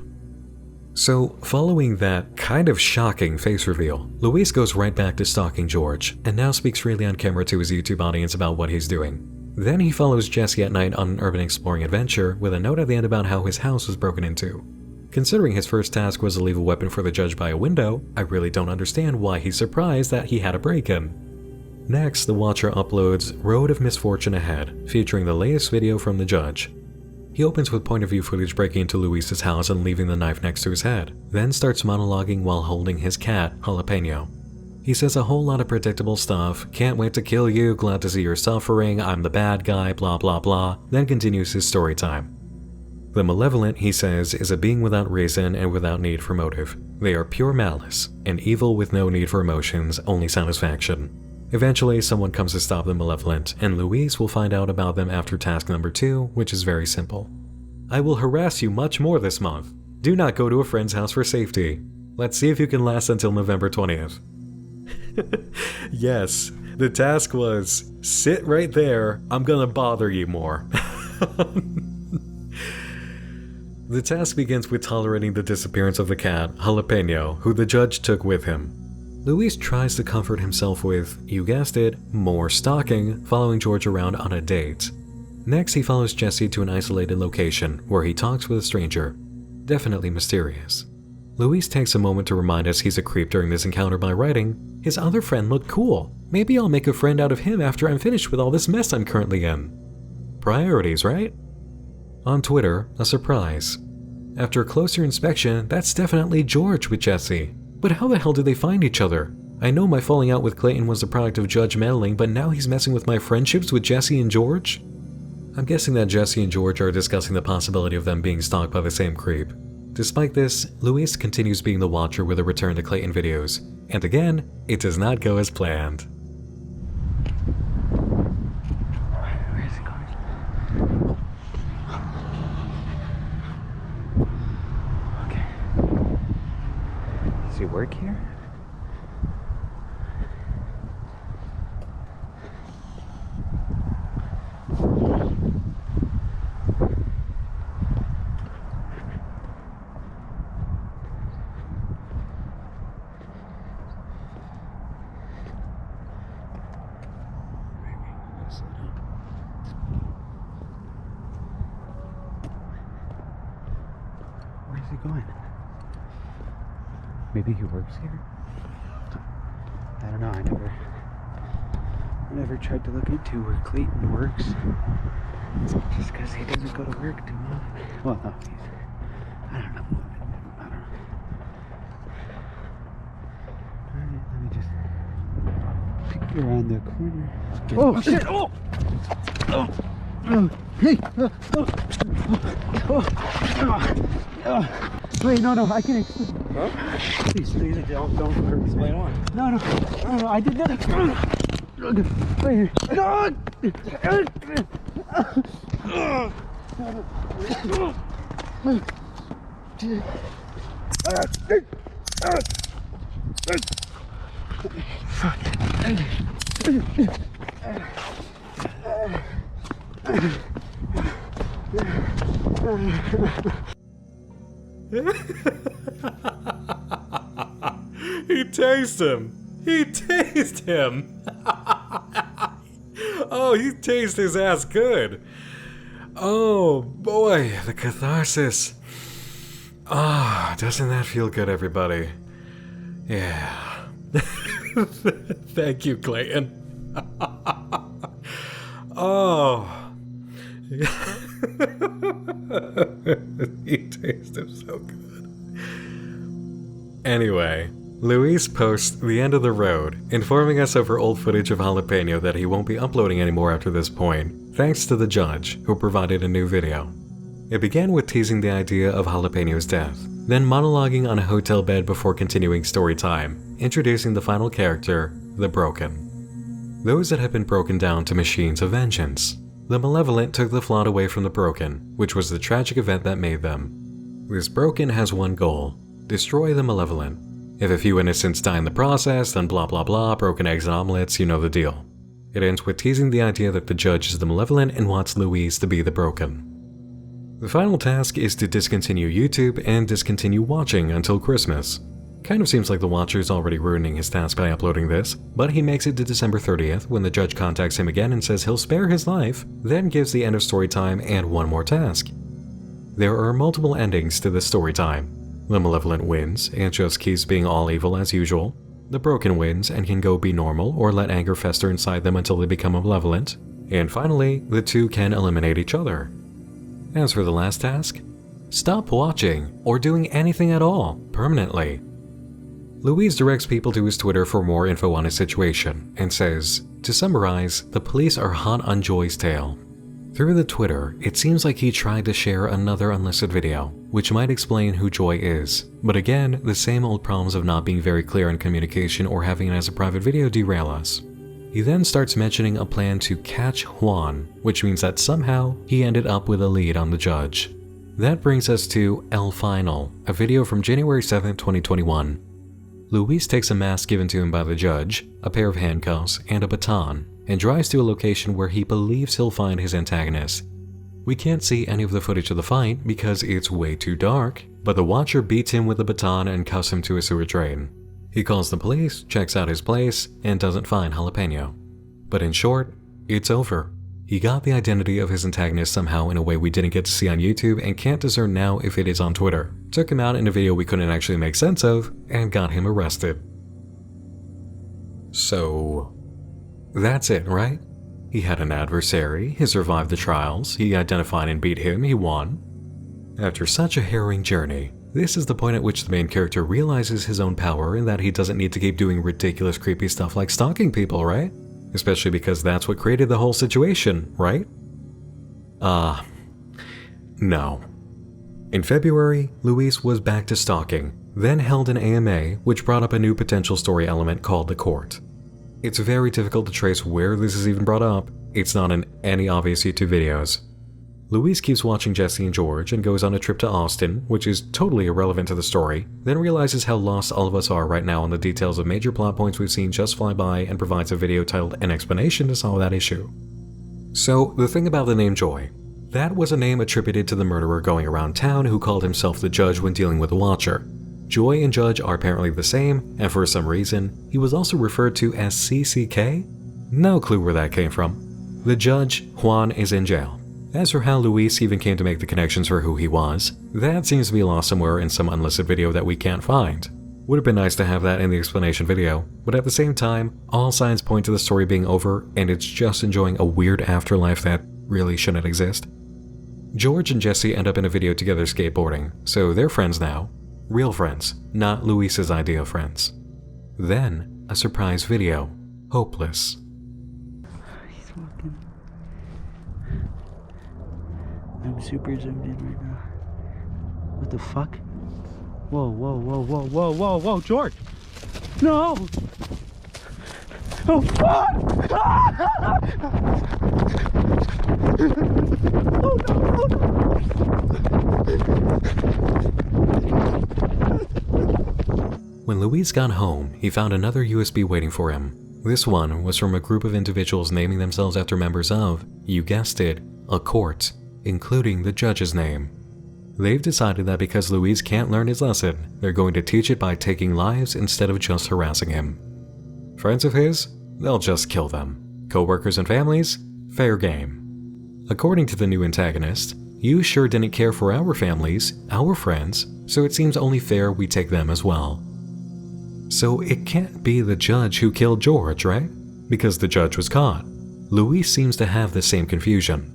So, following that kind of shocking face reveal, Luis goes right back to stalking George, and now speaks freely on camera to his YouTube audience about what he's doing. Then he follows Jesse at night on an urban exploring adventure with a note at the end about how his house was broken into. Considering his first task was to leave a weapon for the judge by a window, I really don't understand why he's surprised that he had a break-in. Next, the Watcher uploads Road of Misfortune Ahead, featuring the latest video from the judge. He opens with point-of-view footage breaking into Luis's house and leaving the knife next to his head, then starts monologuing while holding his cat, Jalapeno. He says a whole lot of predictable stuff, can't wait to kill you, glad to see you're suffering, I'm the bad guy, blah blah blah, then continues his story time. The malevolent, he says, is a being without reason and without need for motive. They are pure malice, an evil with no need for emotions, only satisfaction. Eventually, someone comes to stop the Malevolent, and Luis will find out about them after task number 2, which is very simple. I will harass you much more this month. Do not go to a friend's house for safety. Let's see if you can last until November 20th. Yes, the task was, sit right there, I'm gonna bother you more. The task begins with tolerating the disappearance of the cat, Jalapeno, who the judge took with him. Luis tries to comfort himself with, you guessed it, more stalking, following George around on a date. Next, he follows Jesse to an isolated location, where he talks with a stranger. Definitely mysterious. Luis takes a moment to remind us he's a creep during this encounter by writing, his other friend looked cool. Maybe I'll make a friend out of him after I'm finished with all this mess I'm currently in. Priorities, right? On Twitter, a surprise. After a closer inspection, that's definitely George with Jesse. But how the hell did they find each other? I know my falling out with Clayton was the product of Judge meddling, but now he's messing with my friendships with Jesse and George? I'm guessing that Jesse and George are discussing the possibility of them being stalked by the same creep. Despite this, Luis continues being the watcher with a return to Clayton videos. And again, it does not go as planned. Where is it going? Okay. Does he work here? Where's he going? Maybe he works here? I don't know, I never tried to look into where Clayton works. Just because he doesn't go to work too often. Well, no, I don't know. Alright, let me just peek around the corner. Oh, shit! Oh! Oh! Oh! Hey! Wait, no, I can explain. Huh? Please, Don't explain why. No, I did not. Wait here. No! He tased him! He tased him! Oh, he tased his ass good! Oh boy, the catharsis. Ah, doesn't that feel good, everybody? Yeah. Thank you, Clayton. Oh. He tastes him so good. Anyway, Luis posts the end of the road, informing us over old footage of Jalapeno that he won't be uploading anymore after this point, thanks to the judge, who provided a new video. It began with teasing the idea of Jalapeno's death, then monologuing on a hotel bed before continuing story time, introducing the final character, the Broken. Those that have been broken down to machines of vengeance. The Malevolent took the flawed away from the Broken, which was the tragic event that made them. This Broken has one goal: destroy the Malevolent. If a few innocents die in the process, then blah blah blah, broken eggs and omelets, you know the deal. It ends with teasing the idea that the judge is the Malevolent and wants Luis to be the Broken. The final task is to discontinue YouTube and discontinue watching until Christmas. Kind of seems like the watcher is already ruining his task by uploading this, but he makes it to December 30th when the judge contacts him again and says he'll spare his life, then gives the end of story time and one more task. There are multiple endings to this story time. The Malevolent wins and just keeps being all evil as usual. The Broken wins and can go be normal or let anger fester inside them until they become malevolent. And finally, the two can eliminate each other. As for the last task, stop watching or doing anything at all, permanently. Luis directs people to his Twitter for more info on his situation, and says, to summarize, the police are hot on Joy's tail. Through the Twitter, it seems like he tried to share another unlisted video, which might explain who Joy is, but again, the same old problems of not being very clear in communication or having it as a private video derail us. He then starts mentioning a plan to catch Juan, which means that somehow he ended up with a lead on the judge. That brings us to El Final, a video from January 7, 2021. Luis takes a mask given to him by the judge, a pair of handcuffs, and a baton, and drives to a location where he believes he'll find his antagonist. We can't see any of the footage of the fight because it's way too dark, but the watcher beats him with the baton and cuffs him to a sewer drain. He calls the police, checks out his place, and doesn't find Jalapeno. But in short, it's over. He got the identity of his antagonist somehow in a way we didn't get to see on YouTube and can't discern now if it is on Twitter. Took him out in a video we couldn't actually make sense of, and got him arrested. So, that's it, right? He had an adversary, he survived the trials, he identified and beat him, he won. After such a harrowing journey, this is the point at which the main character realizes his own power and that he doesn't need to keep doing ridiculous creepy stuff like stalking people, right? Especially because that's what created the whole situation, right? No. In February, Luis was back to stalking, then held an AMA, which brought up a new potential story element called the court. It's very difficult to trace where this is even brought up. It's not in any obvious YouTube videos. Luis keeps watching Jesse and George and goes on a trip to Austin, which is totally irrelevant to the story, then realizes how lost all of us are right now on the details of major plot points we've seen just fly by and provides a video titled An Explanation to solve that issue. So, the thing about the name Joy. That was a name attributed to the murderer going around town who called himself the Judge when dealing with the Watcher. Joy and Judge are apparently the same, and for some reason, he was also referred to as CCK? No clue where that came from. The Judge, Juan, is in jail. As for how Luis even came to make the connections for who he was, that seems to be lost somewhere in some unlisted video that we can't find. Would have been nice to have that in the explanation video, but at the same time, all signs point to the story being over and it's just enjoying a weird afterlife that really shouldn't exist. George and Jesse end up in a video together skateboarding, so they're friends now. Real friends, not Luis's idea of friends. Then, a surprise video. Hopeless. He's walking. I'm super zoomed in right now. What the fuck? Whoa, whoa, whoa, whoa, whoa, whoa, whoa, George! No! Oh, fuck! Oh, no! When Luis got home, he found another USB waiting for him. This one was from a group of individuals naming themselves after members of, you guessed it, a court, including the judge's name. They've decided that because Luis can't learn his lesson, they're going to teach it by taking lives instead of just harassing him. Friends of his? They'll just kill them. Co-workers and families? Fair game. According to the new antagonist, you sure didn't care for our families, our friends, so it seems only fair we take them as well. So it can't be the judge who killed George, right? Because the judge was caught. Luis seems to have the same confusion.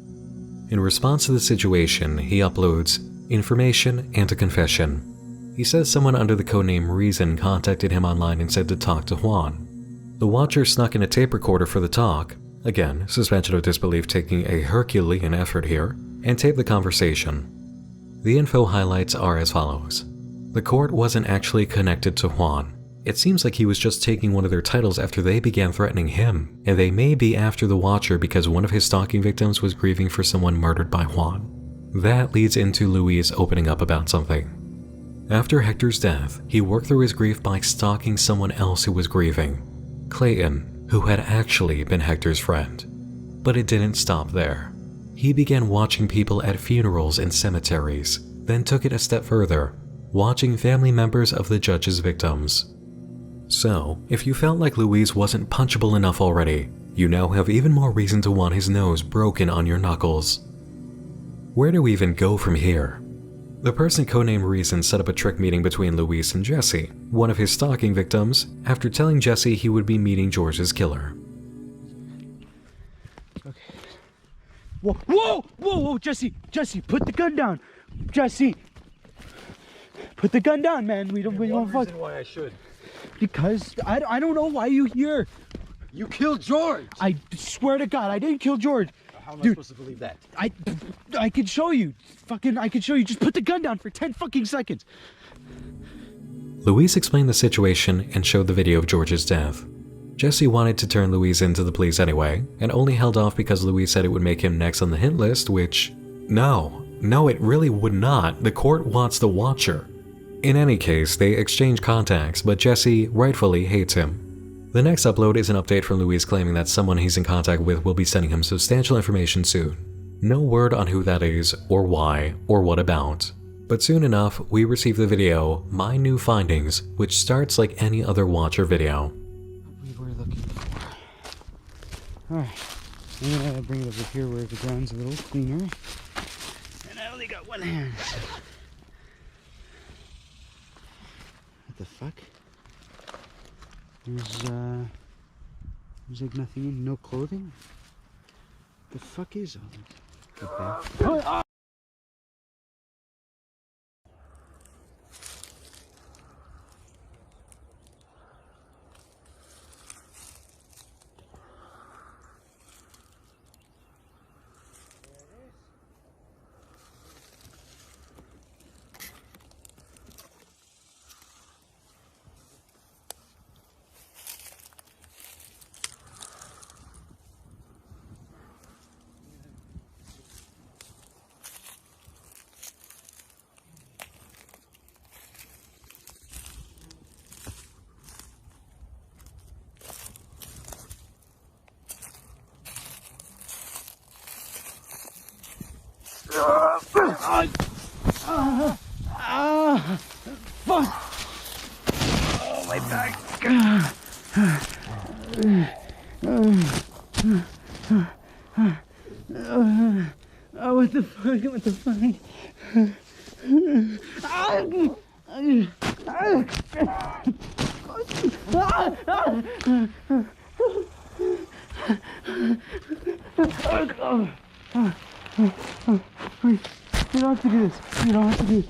In response to the situation, he uploads information and a confession. He says someone under the codename Reason contacted him online and said to talk to Juan. The Watcher snuck in a tape recorder for the talk, again, suspension of disbelief taking a Herculean effort here, and taped the conversation. The info highlights are as follows. The court wasn't actually connected to Juan. It seems like he was just taking one of their titles after they began threatening him, and they may be after the Watcher because one of his stalking victims was grieving for someone murdered by Juan. That leads into Luis opening up about something. After Hector's death, he worked through his grief by stalking someone else who was grieving, Clayton, who had actually been Hector's friend. But it didn't stop there. He began watching people at funerals and cemeteries, then took it a step further, watching family members of the judge's victims. So, if you felt like Luis wasn't punchable enough already, you now have even more reason to want his nose broken on your knuckles. Where do we even go from here? The person codenamed Reason set up a trick meeting between Luis and Jesse, one of his stalking victims, after telling Jesse he would be meeting George's killer. Okay. Whoa, whoa, whoa, whoa, Jesse, put the gun down. Jesse, put the gun down, man. We don't fuck. Reason why I should. Because I don't know why you here. You killed George. I swear to God, I didn't kill George. How am I Dude, supposed to believe that? I could show you. I could show you. Just put the gun down for 10 fucking seconds. Luis explained the situation and showed the video of George's death. Jesse wanted to turn Louise into the police anyway, and only held off because Louise said it would make him next on the hit list, which... No, it really would not. The court wants the Watcher. In any case, they exchange contacts, but Jesse rightfully hates him. The next upload is an update from Louise claiming that someone he's in contact with will be sending him substantial information soon. No word on who that is, or why, or what about. But soon enough, we receive the video, My New Findings, which starts like any other Watcher video. We were looking for. Alright, I'm gonna bring it over here where the ground's a little cleaner. And I only got one hand. What the fuck? There's like nothing in, no clothing? The fuck is all this? Okay. Fuck! Oh, my back! Oh, what the fuck? What the fuck? You don't have to do this. You don't have to do this.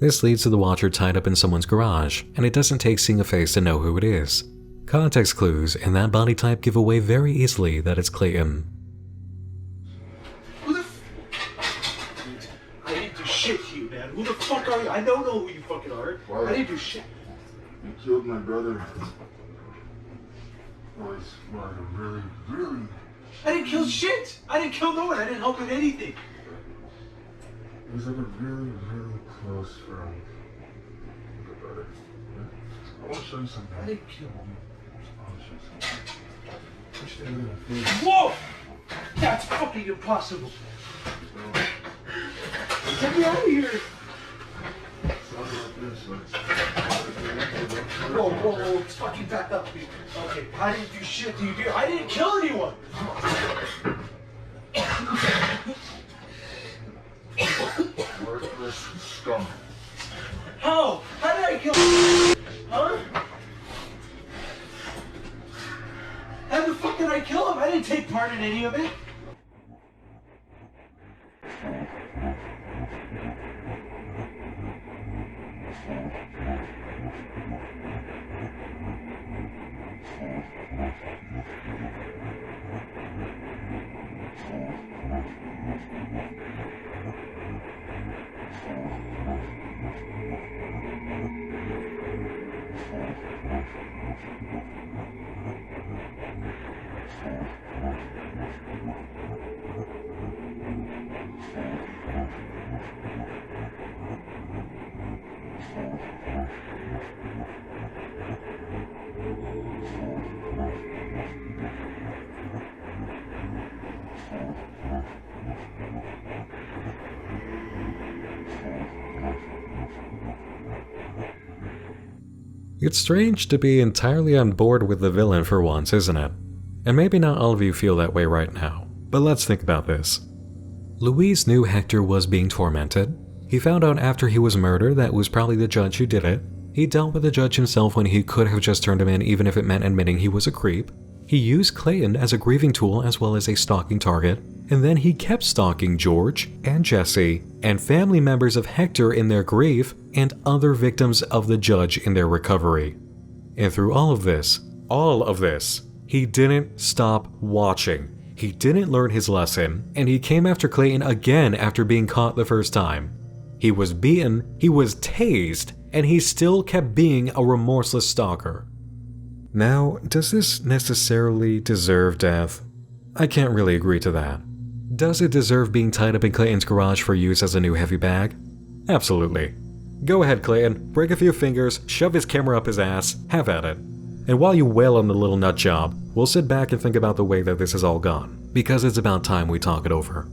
This leads to the Watcher tied up in someone's garage, and it doesn't take seeing a face to know who it is. Context clues and that body type give away very easily that it's Clayton. Who the I didn't do shit to you, man. Who the fuck are you? I don't know who you fucking are. Why? I didn't do shit. You killed my brother. Boys, what a really... I didn't kill shit. I didn't kill no one. I didn't help with anything. He was like a really close friend. Your brother. Yeah? I want to show you something. I didn't kill him. I want to show you something. Push that in the face. Whoa! That's fucking impossible. Get me out of here. Whoa, let's fucking back up, dude. Okay, I didn't do shit to you, dude. I didn't kill anyone. Worthless scum. How? How did I kill him? Huh? How the fuck did I kill him? I didn't take part in any of it. It's strange to be entirely on board with the villain for once, isn't it? And maybe not all of you feel that way right now, but let's think about this. Louise knew Hector was being tormented. He found out after he was murdered that it was probably the judge who did it. He dealt with the judge himself when he could have just turned him in even if it meant admitting he was a creep. He used Clayton as a grieving tool as well as a stalking target, and then he kept stalking George and Jesse and family members of Hector in their grief and other victims of the judge in their recovery. And through all of this, he didn't stop watching. He didn't learn his lesson, and he came after Clayton again after being caught the first time. He was beaten, he was tased, and he still kept being a remorseless stalker. Now, does this necessarily deserve death? I can't really agree to that. Does it deserve being tied up in Clayton's garage for use as a new heavy bag? Absolutely. Go ahead, Clayton, break a few fingers, shove his camera up his ass, have at it. And while you wail on the little nut job, we'll sit back and think about the way that this has all gone, because it's about time we talk it over.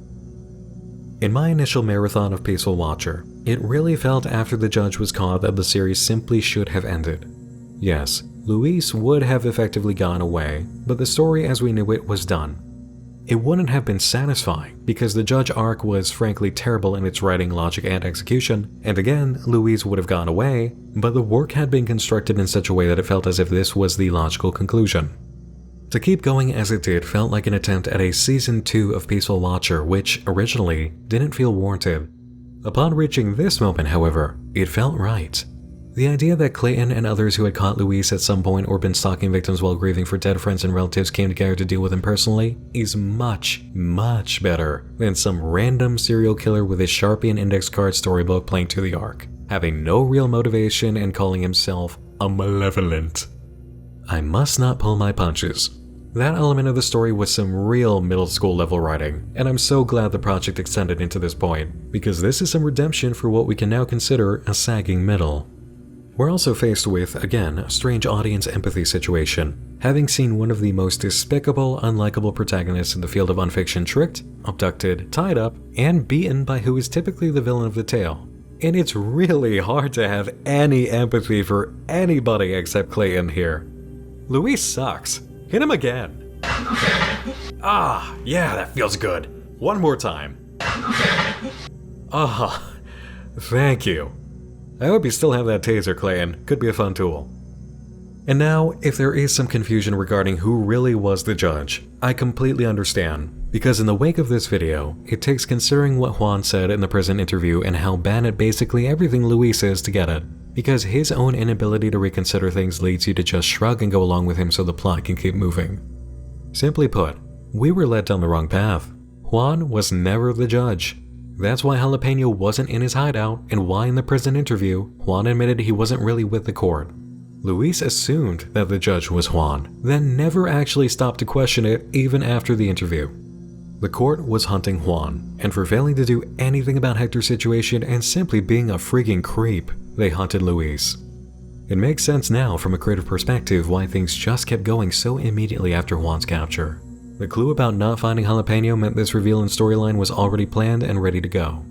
In my initial marathon of Peaceful Watcher, it really felt after the judge was caught that the series simply should have ended. Yes, Luis would have effectively gone away, but the story as we knew it was done. It wouldn't have been satisfying, because the judge arc was frankly terrible in its writing, logic, and execution, and again, Luis would have gone away, but the work had been constructed in such a way that it felt as if this was the logical conclusion. To keep going as it did felt like an attempt at a Season 2 of Peaceful Watcher, which, originally, didn't feel warranted. Upon reaching this moment, however, it felt right. The idea that Clayton and others who had caught Luis at some point or been stalking victims while grieving for dead friends and relatives came together to deal with him personally is much, much better than some random serial killer with his Sharpie and index card storybook playing to the arc, having no real motivation and calling himself a malevolent. I must not pull my punches. That element of the story was some real middle school level writing, and I'm so glad the project extended into this point, because this is some redemption for what we can now consider a sagging middle. We're also faced with, again, a strange audience empathy situation, having seen one of the most despicable, unlikable protagonists in the field of unfiction tricked, abducted, tied up, and beaten by who is typically the villain of the tale. And it's really hard to have any empathy for anybody except Clayton here. Luis sucks. Hit him again. Ah, yeah, that feels good. One more time. Ah, thank you. I hope you still have that taser, Clayton. Could be a fun tool. And now, if there is some confusion regarding who really was the judge, I completely understand, because in the wake of this video, it takes considering what Juan said in the prison interview and how bad at basically everything Luis is to get it, because his own inability to reconsider things leads you to just shrug and go along with him so the plot can keep moving. Simply put, we were led down the wrong path. Juan was never the judge. That's why Jalapeno wasn't in his hideout, and why in the prison interview, Juan admitted he wasn't really with the court. Luis assumed that the judge was Juan, then never actually stopped to question it even after the interview. The court was hunting Juan, and for failing to do anything about Hector's situation and simply being a freaking creep, they hunted Luis. It makes sense now from a creative perspective why things just kept going so immediately after Juan's capture. The clue about not finding Jalapeno meant this reveal and storyline was already planned and ready to go.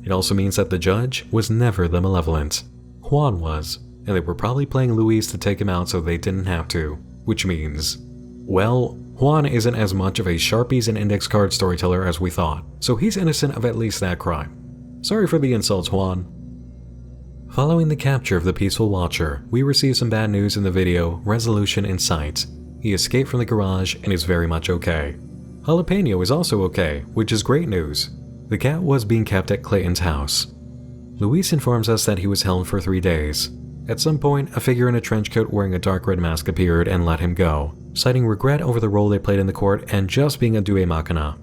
It also means that the judge was never the malevolent. Juan was, and they were probably playing Luis to take him out so they didn't have to, which means, well, Juan isn't as much of a Sharpies and index card storyteller as we thought, so he's innocent of at least that crime. Sorry for the insults, Juan. Following the capture of the Peaceful Watcher, we received some bad news in the video, resolution in sight. He escaped from the garage and is very much okay. Jalapeno is also okay, which is great news. The cat was being kept at Clayton's house. Luis informs us that he was held for 3 days. At some point, a figure in a trench coat wearing a dark red mask appeared and let him go, citing regret over the role they played in the court and just being a due machina.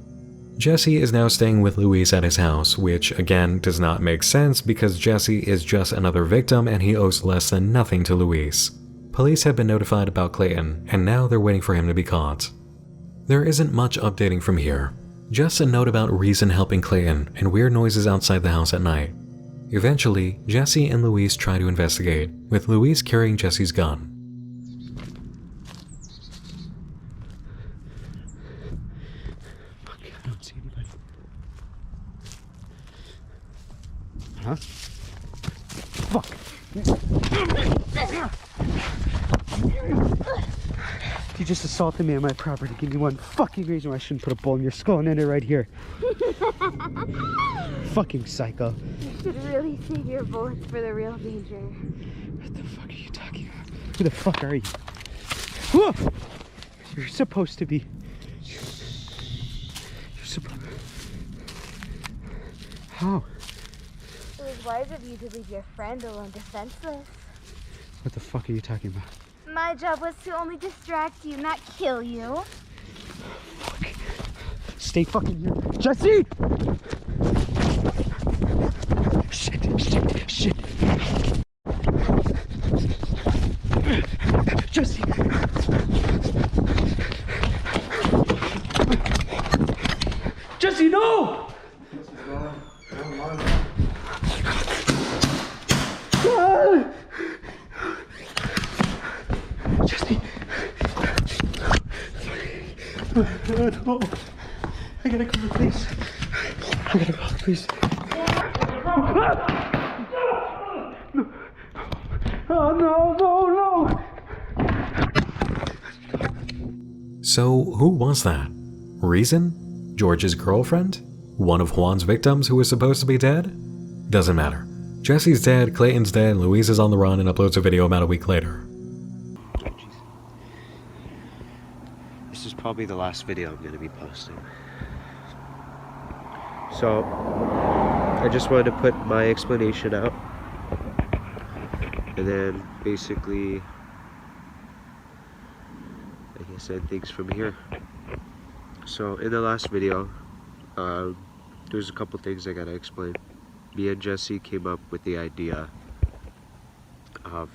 Jesse is now staying with Luis at his house, which again does not make sense because Jesse is just another victim and he owes less than nothing to Luis. Police have been notified about Clayton, and now they're waiting for him to be caught. There isn't much updating from here. Just a note about Reason helping Clayton and weird noises outside the house at night. Eventually, Jesse and Luis try to investigate, with Luis carrying Jesse's gun. Fuck, I don't see anybody. Huh? Fuck! You just assaulted me on my property. Give me one fucking reason why I shouldn't put a bullet in your skull and end it right here. Fucking psycho. You should really save your bullets for the real danger. What the fuck are you talking about? Who the fuck are you? Whoa! You're supposed to be... You're supposed... How? It was wise of you to leave your friend alone defenseless. What the fuck are you talking about? My job was to only distract you, not kill you. Fuck. stay fucking here. Jesse! Shit. Jesse! Jesse, no! Jesse! No. I gotta go, please. I gotta go, please. Oh, no. So, who was that? Reason? George's girlfriend? One of Juan's victims who was supposed to be dead? Doesn't matter. Jesse's dead, Clayton's dead, Louise is on the run and uploads a video about a week later. This is probably the last video I'm going to be posting. So, I just wanted to put my explanation out. And then, basically, like I said, things from here. So, in the last video, there's a couple things I gotta explain. Me and Jesse came up with the idea of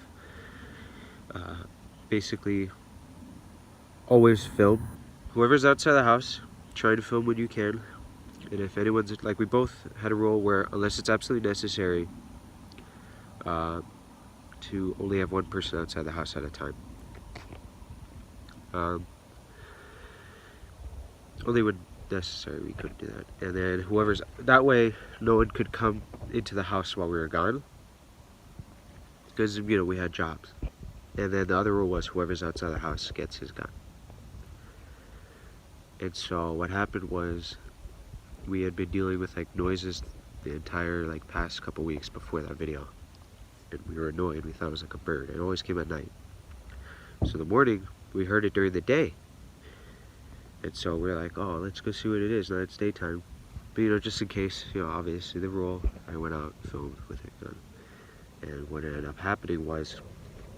basically always film. Whoever's outside the house, try to film when you can. And if anyone's, like, we both had a rule where, unless it's absolutely necessary, to only have one person outside the house at a time. Only when necessary we couldn't do that. And then whoever's, that way no one could come into the house while we were gone, because, you know, we had jobs. And then the other rule was whoever's outside the house gets his gun. And so what happened was, we had been dealing with, like, noises the entire, like, past couple weeks before that video, and we were annoyed. We thought it was like a bird. It always came at night. So the morning we heard it during the day, and so we're like, oh, let's go see what it is. Now it's daytime, but, you know, just in case, you know, obviously the rule, I went out and filmed with a gun. And what ended up happening was,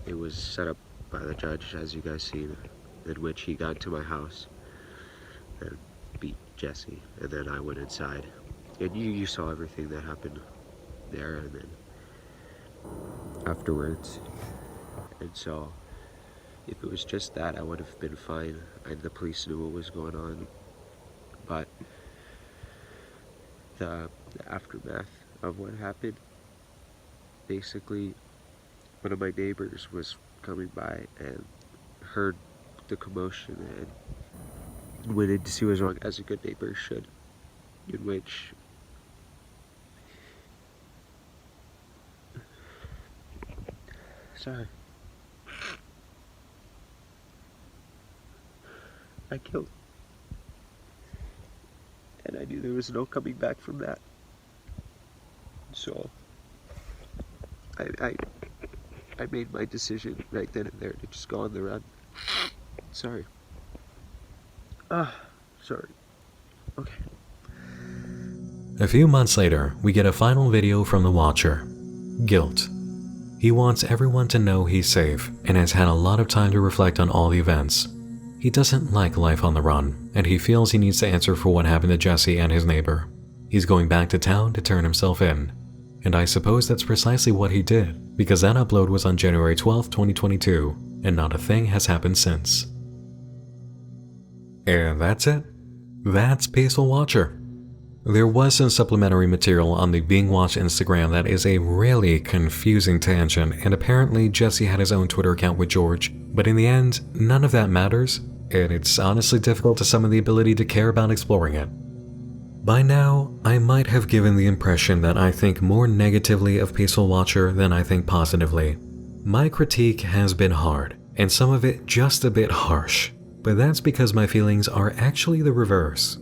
it was set up by the judge, as you guys seen, in which he got to my house and beat Jesse, and then I went inside, and you saw everything that happened there, and then afterwards. And so if it was just that, I would have been fine, and the police knew what was going on. But the aftermath of what happened, basically one of my neighbors was coming by and heard the commotion and went in to see what was wrong, as a good neighbor should, in which I killed. And I knew there was no coming back from that. So I made my decision right then and there to just go on the run. Sorry. Sorry. Okay. A few months later, we get a final video from the Watcher. Guilt. He wants everyone to know he's safe and has had a lot of time to reflect on all the events. He doesn't like life on the run, and he feels he needs to answer for what happened to Jesse and his neighbor. He's going back to town to turn himself in. And I suppose that's precisely what he did, because that upload was on January 12th, 2022, and not a thing has happened since. And that's it. That's Peaceful Watcher. There was some supplementary material on the Being Watched Instagram that is a really confusing tangent, and apparently Jesse had his own Twitter account with George, but in the end, none of that matters, and it's honestly difficult to summon the ability to care about exploring it. By now, I might have given the impression that I think more negatively of Peaceful Watcher than I think positively. My critique has been hard, and some of it just a bit harsh, but that's because my feelings are actually the reverse.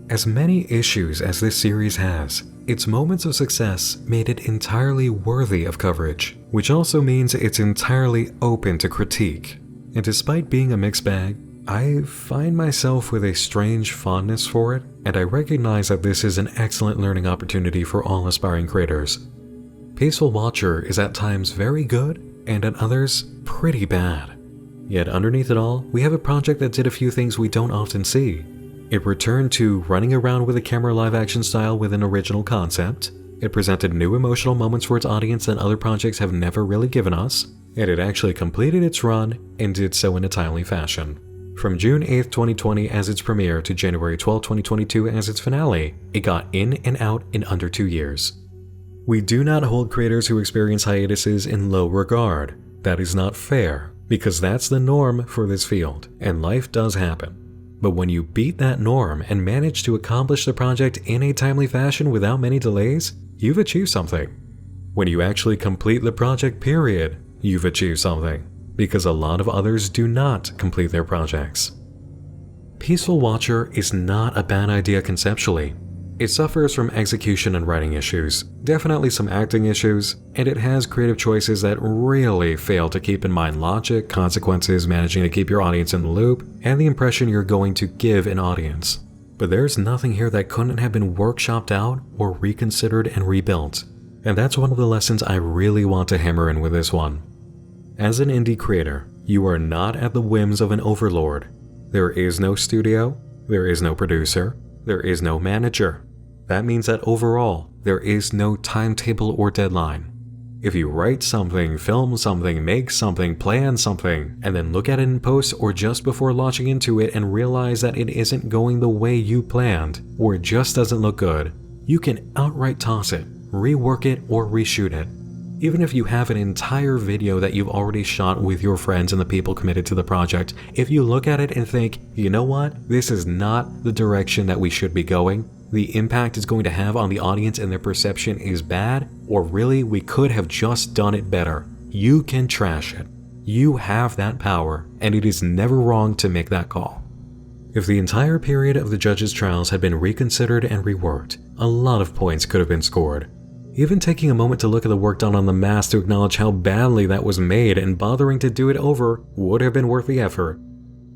As many issues as this series has, its moments of success made it entirely worthy of coverage, which also means it's entirely open to critique. And despite being a mixed bag, I find myself with a strange fondness for it, and I recognize that this is an excellent learning opportunity for all aspiring creators. Peaceful Watcher is at times very good, and at others pretty bad. Yet underneath it all, we have a project that did a few things we don't often see. It returned to running around with a camera live-action style with an original concept. It presented new emotional moments for its audience that other projects have never really given us. And it actually completed its run and did so in a timely fashion. From June 8th, 2020 as its premiere to January 12, 2022 as its finale, it got in and out in under 2 years. We do not hold creators who experience hiatuses in low regard. That is not fair, because that's the norm for this field, and life does happen. But when you beat that norm and manage to accomplish the project in a timely fashion without many delays, you've achieved something. When you actually complete the project, period, you've achieved something, because a lot of others do not complete their projects. Peaceful Watcher is not a bad idea conceptually. It suffers from execution and writing issues, definitely some acting issues, and it has creative choices that really fail to keep in mind logic, consequences, managing to keep your audience in the loop, and the impression you're going to give an audience. But there's nothing here that couldn't have been workshopped out or reconsidered and rebuilt. And that's one of the lessons I really want to hammer in with this one. As an indie creator, you are not at the whims of an overlord. There is no studio, there is no producer, there is no manager. That means that overall, there is no timetable or deadline. If you write something, film something, make something, plan something, and then look at it in post or just before launching into it and realize that it isn't going the way you planned, or it just doesn't look good, you can outright toss it, rework it, or reshoot it. Even if you have an entire video that you've already shot with your friends and the people committed to the project, if you look at it and think, you know what, this is not the direction that we should be going, the impact it's going to have on the audience and their perception is bad, or really we could have just done it better, you can trash it. You have that power, and it is never wrong to make that call. If the entire period of the judge's trials had been reconsidered and reworked, a lot of points could have been scored. Even taking a moment to look at the work done on the mask to acknowledge how badly that was made and bothering to do it over would have been worth the effort.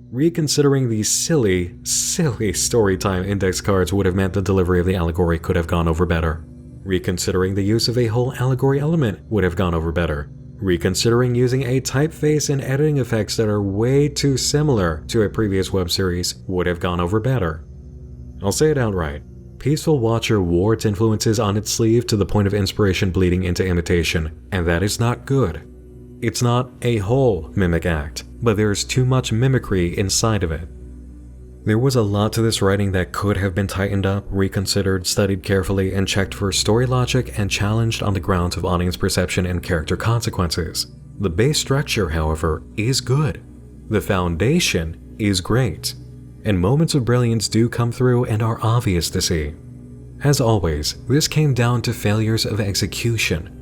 Reconsidering the silly storytime index cards would have meant the delivery of the allegory could have gone over better. Reconsidering the use of a whole allegory element would have gone over better. Reconsidering using a typeface and editing effects that are way too similar to a previous web series would have gone over better. I'll say it outright. Peaceful Watcher wore its influences on its sleeve to the point of inspiration bleeding into imitation, and that is not good. It's not a whole mimic act, but there's too much mimicry inside of it. There was a lot to this writing that could have been tightened up, reconsidered, studied carefully, and checked for story logic and challenged on the grounds of audience perception and character consequences. The base structure, however, is good. The foundation is great. And moments of brilliance do come through and are obvious to see. As always, this came down to failures of execution.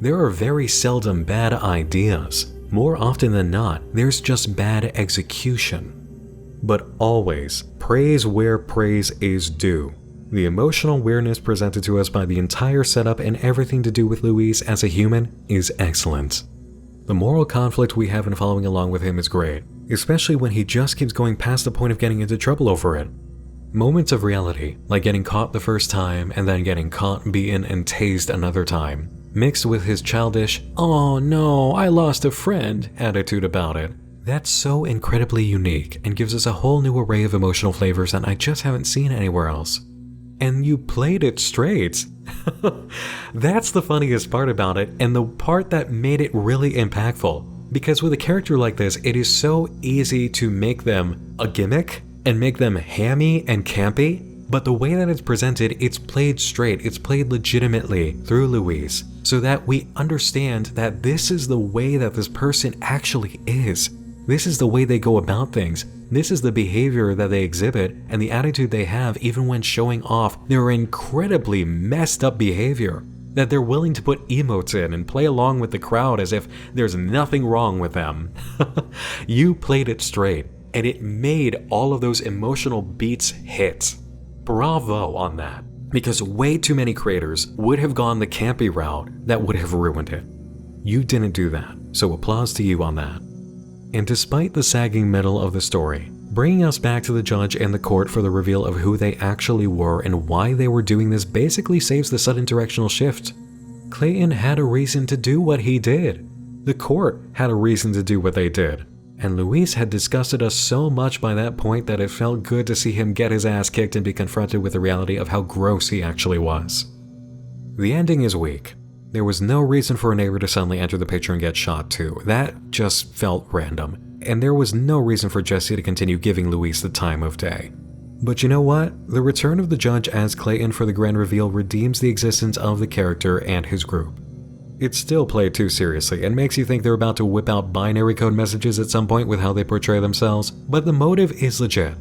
There are very seldom bad ideas. More often than not, there's just bad execution. But always, praise where praise is due. The emotional awareness presented to us by the entire setup and everything to do with Luis as a human is excellent. The moral conflict we have in following along with him is great, especially when he just keeps going past the point of getting into trouble over it. Moments of reality, like getting caught the first time and then getting caught, beaten, and tased another time, mixed with his childish, "oh no, I lost a friend" attitude about it. That's so incredibly unique and gives us a whole new array of emotional flavors that I just haven't seen anywhere else. And you played it straight. That's the funniest part about it, and the part that made it really impactful. Because with a character like this, it is so easy to make them a gimmick and make them hammy and campy, but the way that it's presented, it's played straight, it's played legitimately through Luis, so that we understand that this is the way that this person actually is. This is the way they go about things. This is the behavior that they exhibit and the attitude they have even when showing off their incredibly messed up behavior. That they're willing to put emotes in and play along with the crowd as if there's nothing wrong with them. You played it straight, and it made all of those emotional beats hit. Bravo on that. Because way too many creators would have gone the campy route that would have ruined it. You didn't do that, so applause to you on that. And despite the sagging middle of the story, bringing us back to the judge and the court for the reveal of who they actually were and why they were doing this basically saves the sudden directional shift. Clayton had a reason to do what he did. The court had a reason to do what they did. And Luis had disgusted us so much by that point that it felt good to see him get his ass kicked and be confronted with the reality of how gross he actually was. The ending is weak. There was no reason for a neighbor to suddenly enter the picture and get shot too. That just felt random. And there was no reason for Jesse to continue giving Luis the time of day. But you know what? The return of the judge as Clayton for the grand reveal redeems the existence of the character and his group. It's still played too seriously and makes you think they're about to whip out binary code messages at some point with how they portray themselves, but the motive is legit.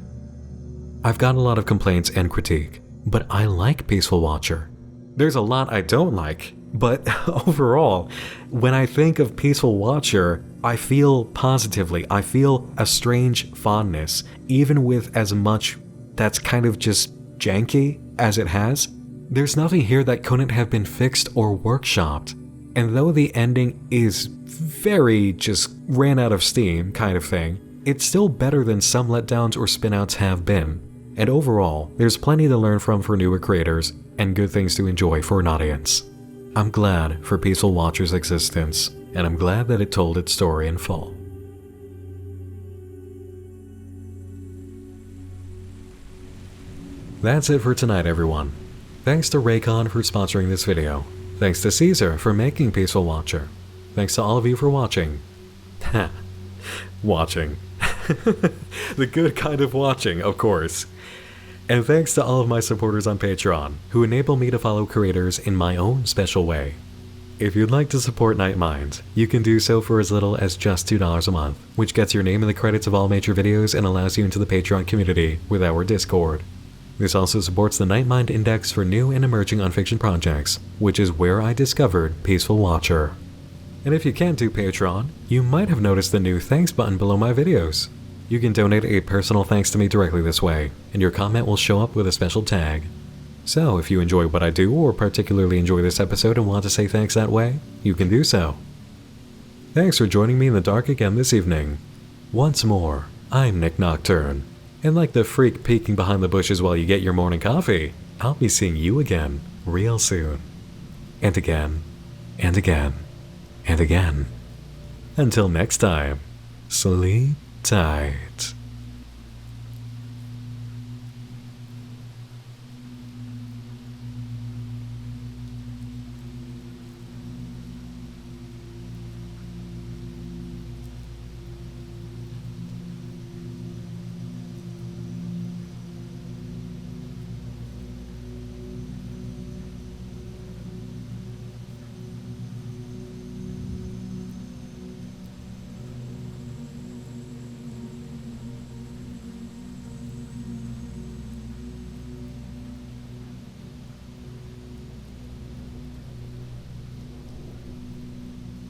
I've got a lot of complaints and critique, but I like Peaceful Watcher. There's a lot I don't like, but overall, when I think of Peaceful Watcher, I feel positively. I feel a strange fondness, even with as much that's kind of just janky as it has. There's nothing here that couldn't have been fixed or workshopped. And though the ending is very just ran out of steam kind of thing, it's still better than some letdowns or spinouts have been. And overall, there's plenty to learn from for newer creators and good things to enjoy for an audience. I'm glad for Peaceful Watcher's existence, and I'm glad that it told its story in full. That's it for tonight, everyone. Thanks to Raycon for sponsoring this video. Thanks to Caesar for making Peaceful Watcher. Thanks to all of you for watching. Watching. The good kind of watching, of course. And thanks to all of my supporters on Patreon, who enable me to follow creators in my own special way. If you'd like to support Nightmind, you can do so for as little as just $2 a month, which gets your name in the credits of all major videos and allows you into the Patreon community with our Discord. This also supports the Nightmind Index for new and emerging unfiction projects, which is where I discovered Peaceful Watcher. And if you can't do Patreon, you might have noticed the new thanks button below my videos. You can donate a personal thanks to me directly this way, and your comment will show up with a special tag. So if you enjoy what I do or particularly enjoy this episode and want to say thanks that way, you can do so. Thanks for joining me in the dark again this evening. Once more, I'm Nick Nocturne. And like the freak peeking behind the bushes while you get your morning coffee, I'll be seeing you again real soon. And again, and again, and again. Until next time, sleep tight.